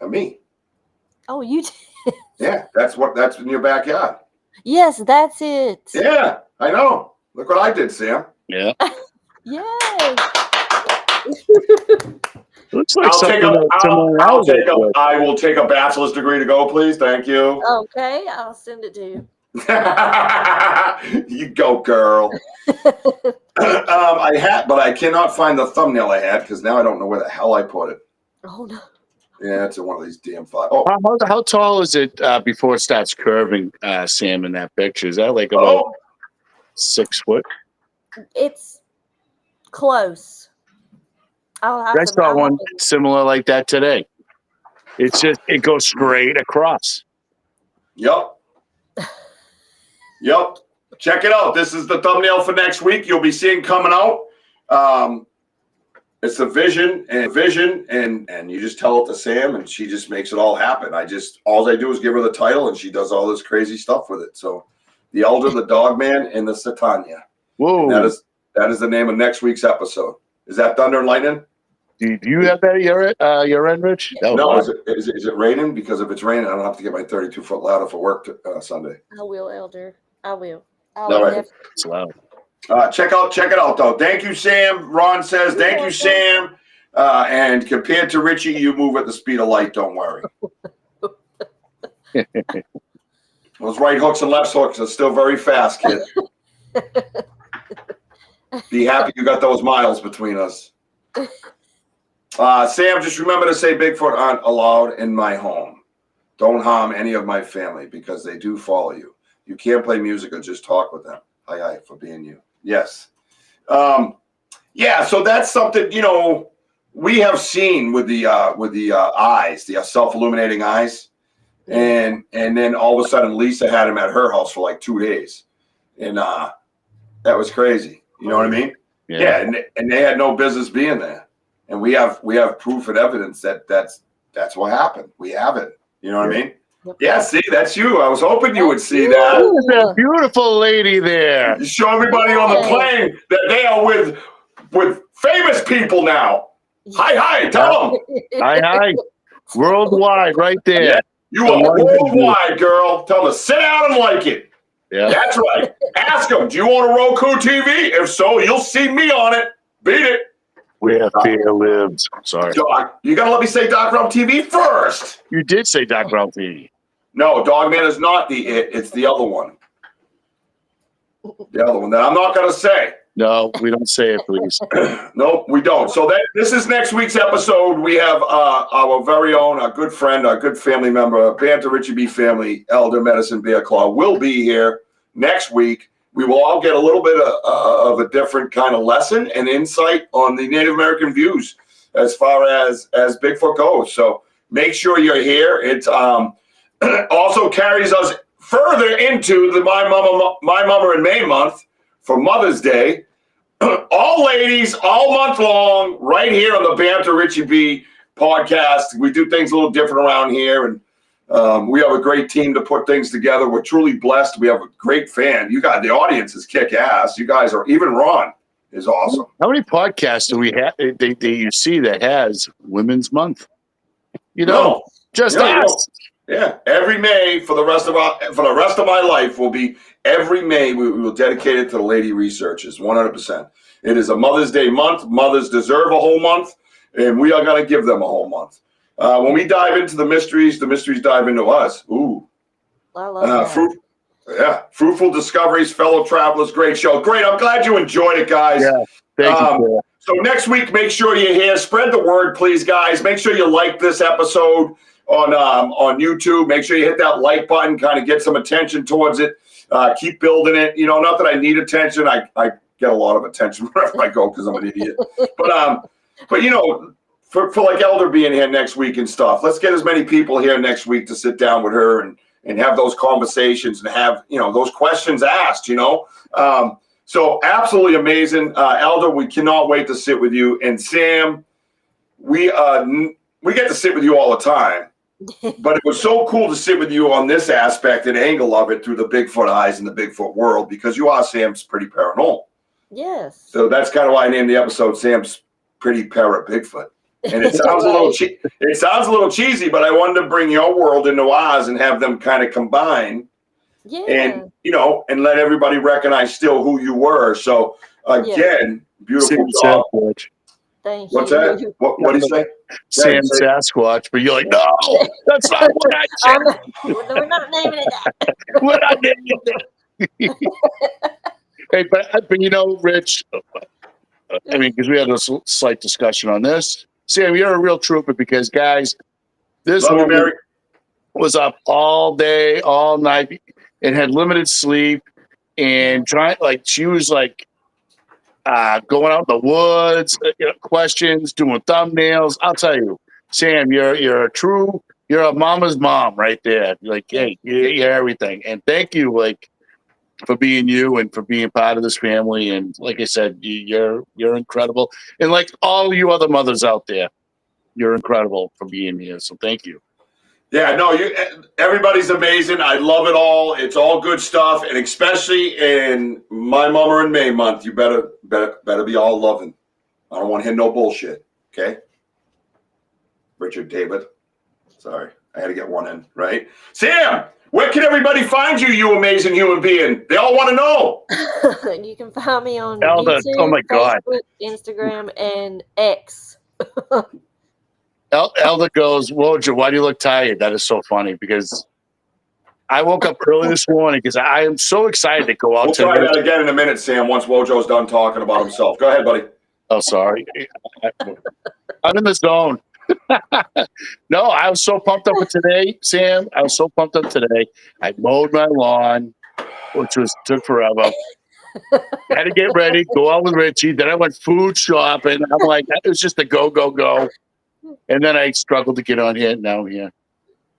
Me. Oh, you did. Yeah, that's in your backyard. Yes, that's it. Yeah, I know. Look what I did, Sam. Yeah. Yes. Looks like I will take a bachelor's degree to go, please. Thank you. Okay, I'll send it to you. You go, girl. I had, but I cannot find the thumbnail I had because now I don't know where the hell I put it. Oh no. Yeah, it's in one of these damn files. Oh, how tall is it before it starts curving, Sam? In that picture, is that like about 6 foot? It's close. I saw one similar like that today. It's just it goes straight across. Yep. Check it out. This is the thumbnail for next week. You'll be seeing coming out. It's a vision, and you just tell it to Sam, and she just makes it all happen. All I do is give her the title, and she does all this crazy stuff with it. So, the Elder, the Dog Man, and the Satania. Whoa! And that is the name of next week's episode. Is that Thunder and Lightning? Do you have that at your end, Rich? No. Is it raining? Because if it's raining, I don't have to get my 32-foot ladder for work Sunday. I will, Elder. I will. All right. It's loud. Check it out, though. Thank you, Sam. Ron says, thank you, Sam. And compared to Richie, you move at the speed of light. Don't worry. Those right hooks and left hooks are still very fast, kid. Be happy you got those miles between us. Sam, just remember to say Bigfoot aren't allowed in my home. Don't harm any of my family because they do follow you. You can't play music or just talk with them. Hi for being you. Yes. Yeah, so that's something, we have seen with the eyes, the self-illuminating eyes. and then all of a sudden Lisa had him at her house for like 2 days, and that was crazy. You know what I mean? Yeah, and they had no business being there, and we have proof and evidence that that's what happened. We have it. You know what I mean? Yep. Yeah, see, that's you. I was hoping you would see Who's that. that beautiful lady there? You show everybody on the plane that they are with famous people now. Hi, tell them. Hi. Worldwide, right there. Yeah, you are worldwide, girl. Tell them to sit down and like it. Yeah. That's right. Ask them, do you want a Roku TV? If so, you'll see me on it. Beat it. Where fear lives. Sorry. Doc, you got to let me say Doc Rum TV first. You did say Doc Brown TV. No, Dogman is not it's the other one. The other one that I'm not going to say. No, we don't say it, please. Nope, we don't. So this is next week's episode. We have our very own, our good friend, our good family member, BanterWithRichieB family, Elder Medicine Bear Claw, will be here next week. We will all get a little bit of a different kind of lesson and insight on the Native American views as far as Bigfoot goes. So make sure you're here. It's also carries us further into the My Mama in May month for Mother's Day. All ladies, all month long, right here on the BanterWithRichieB podcast. We do things a little different around here, and we have a great team to put things together. We're truly blessed. We have a great fan. You guys, the audience is kick ass. You guys are, even Ron is awesome. How many podcasts do we have? You see that has Women's Month? You know, just us. Yeah, every May for the rest of my life will be every May. We will dedicate it to the lady researchers, 100%. It is a Mother's Day month. Mothers deserve a whole month, and we are going to give them a whole month. When we dive into the mysteries dive into us. Ooh, I love that. Fruitful discoveries, fellow travelers. Great show. Great. I'm glad you enjoyed it, guys. Yeah, thank you. So next week, make sure you're here. Spread the word, please, guys. Make sure you like this episode on YouTube. Make sure you hit that like button, kind of get some attention towards it. Keep building it. You know, not that I need attention. I get a lot of attention wherever I go because I'm an idiot. But you know, for like Elder being here next week and stuff, let's get as many people here next week to sit down with her and have those conversations and have, you know, those questions asked, you know. So absolutely amazing. Elder, we cannot wait to sit with you. And Sam, we get to sit with you all the time. But it was so cool to sit with you on this aspect and angle of it through the Bigfoot eyes and the Bigfoot world, because you are Sam's Pretty Paranormal. Yes. So that's kind of why I named the episode Sam's Pretty Para-Bigfoot. And it sounds a little cheesy, but I wanted to bring your world into ours and have them kind of combine. Yeah. And, you know, and let everybody recognize still who you were. So again, beautiful job. Thank What's you. that? What do you say? Sam Sasquatch, but you're like, no, that's not what I said. We're not naming it that. We're not naming it. Hey, but you know, Rich, I mean, because we had a slight discussion on this. Sam, you're a real trooper because, guys, this woman was up all day, all night, and had limited sleep, and she was like, going out in the woods, questions, doing thumbnails. I'll tell you, Sam, you're a mama's mom right there. Like, hey, you're everything. And thank you, like, for being you and for being part of this family. And like I said, you're incredible. And like all you other mothers out there, you're incredible for being here. So thank you. Yeah, no, everybody's amazing. I love it all. It's all good stuff, and especially in My Mama in May month, you better be all loving. I don't want to hear no bullshit. Okay, Richard David. Sorry, I had to get one in right. Sam, where can everybody find you? You amazing human being. They all want to know. You can find me on Elder, YouTube, oh my God. Facebook, Instagram, and X. Elder goes, Wojo, why do you look tired? That is so funny because I woke up early this morning because I am so excited to go out. We'll try that again in a minute, Sam, once Wojo's done talking about himself. Go ahead, buddy. Oh, sorry. I'm in the zone. No, I was so pumped up for today, Sam. I was so pumped up today. I mowed my lawn, which took forever. Had to get ready, go out with Richie. Then I went food shopping. I'm like, it was just a go. And then I struggled to get on here. Now I'm here.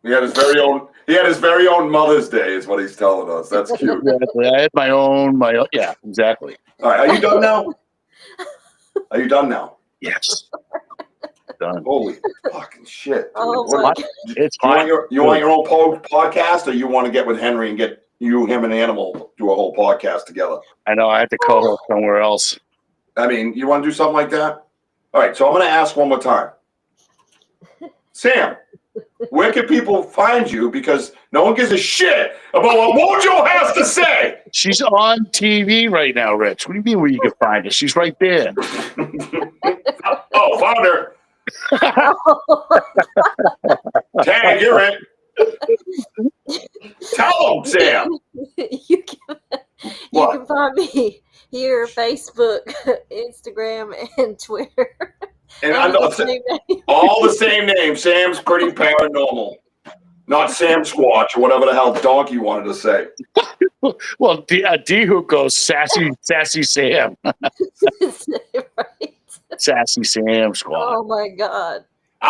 We had his very own He had his very own Mother's Day, is what he's telling us. That's cute. Exactly. I had my own. Yeah, exactly. All right, are you done now? Are you done now? Yes. Done. Holy fucking shit, dude. Oh What- my God. It's you want hot. your own podcast, or you want to get with Henry and get you, him, and Animal do a whole podcast together? I know. I have to co-host somewhere else. I mean, you want to do something like that? All right, so I'm going to ask one more time. Sam, where can people find you? Because no one gives a shit about what Wojo has to say. She's on TV right now, Rich. What do you mean where you can find her? She's right there. Oh, found her. Tag, you're it. Tell them, Sam. You can find me here, Facebook, Instagram, and Twitter. And I know all the same name. Sam's pretty paranormal. Not Sam Squatch or whatever the hell donkey wanted to say. Well, D-Hook goes sassy Sam. Right? Sassy Sam Squad. Oh my God.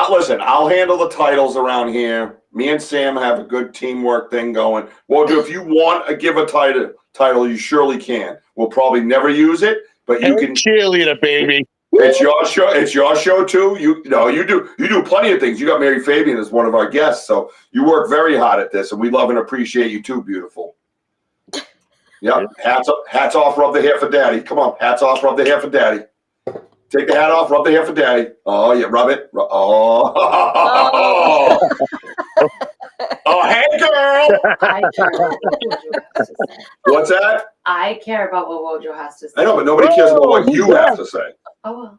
Listen, I'll handle the titles around here. Me and Sam have a good teamwork thing going. Wojo, if you want to give a title, you surely can. We'll probably never use it, but you can. Cheerleader, baby. It's your show. It's your show too. You do plenty of things. You got Mary Fabian as one of our guests, so you work very hard at this, and we love and appreciate you too, beautiful. Yeah, hats off, rub the hair for daddy. Come on, hats off, rub the hair for daddy. Take the hat off, rub the hair for daddy. Oh yeah, rub it. Oh, oh, hey girl. I care about what Wojo has to say. What's that? I care about what Wojo has to say. I know, but nobody cares about what you have to say. Oh,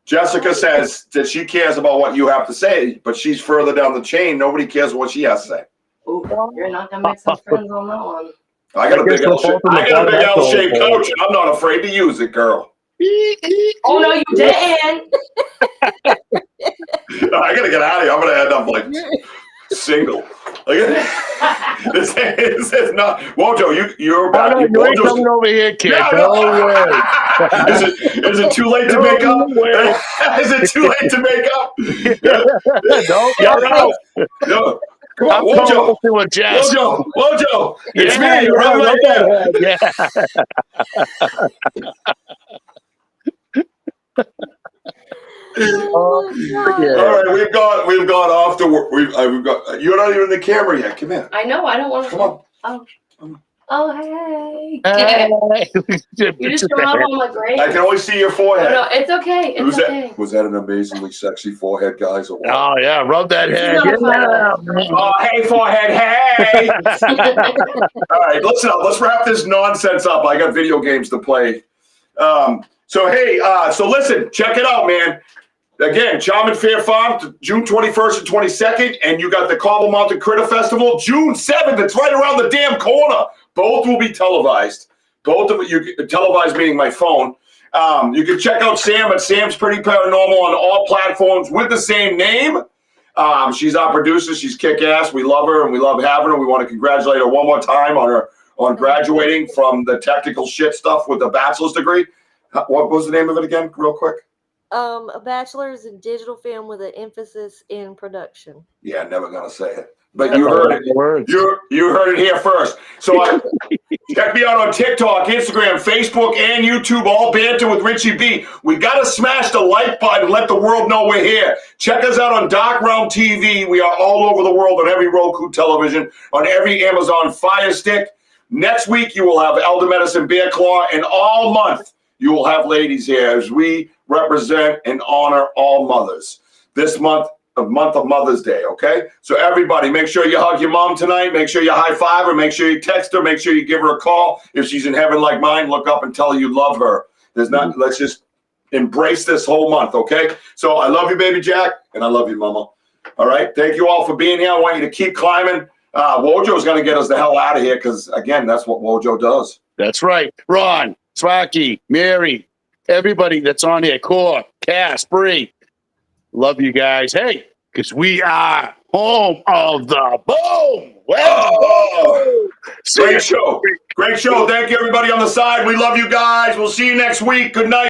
Jessica says that she cares about what you have to say, but she's further down the chain. Nobody cares what she has to say. ooh, you're not gonna make some friends on that one. I got a big L-shaped couch, and I'm not afraid to use it, girl. Oh no, you didn't. I gotta get out of here. I'm gonna end up like single. This is not Wojo. You're back. Oh, no, you ain't coming over here, kid. No way. Is it too late to make up? Is it too late to make up? No, You're out. No. Come on, Wojo. Wojo. It's me. You're right here. Oh my God. All right, we've gone off the work. We've got. You're not even in the camera yet. Come here. I know. I don't want to. Come on. Oh hey. You just come up on my grave. I can only see your forehead. No, it's okay. It's okay. Was that an amazingly sexy forehead, guys? Or what? Oh yeah, rub that head. Oh, hey, forehead, hey! All right, let's wrap this nonsense up. I got video games to play. So listen, check it out, man. Again, Charming Fair Farm, June 21st and 22nd, and you got the Cobble Mountain Critter Festival, June 7th. It's right around the damn corner. Both will be televised. Both of you, televised meaning my phone. You can check out Sam at Sam's Pretty Paranormal on all platforms with the same name. She's our producer. She's kick-ass. We love her, and we love having her. We want to congratulate her one more time on graduating from the technical shit stuff with a bachelor's degree. What was the name of it again, real quick? A bachelor's in digital film with an emphasis in production. Yeah, never gonna say it, but you heard it. You heard it here first. So check me out on TikTok, Instagram, Facebook, and YouTube. All Banter with Richie B. We gotta smash the like button and let the world know we're here. Check us out on Dark Realm TV. We are all over the world on every Roku television, on every Amazon Fire Stick. Next week you will have Elder Medicine Bear Claw, and all month you will have ladies here as we represent and honor all mothers. This month of Mother's Day, okay? So everybody, make sure you hug your mom tonight. Make sure you high five her. Make sure you text her. Make sure you give her a call. If she's in heaven like mine, look up and tell her you love her. Let's just embrace this whole month, okay? So I love you, baby Jack, and I love you, mama. All right? Thank you all for being here. I want you to keep climbing. Wojo's going to get us the hell out of here because, again, that's what Wojo does. That's right. Ron, Swaki, Mary, everybody that's on here, Core, Cass, Bree. Love you guys. Hey, because we are home of the boom. Great show. Great show. Thank you, everybody on the side. We love you guys. We'll see you next week. Good night.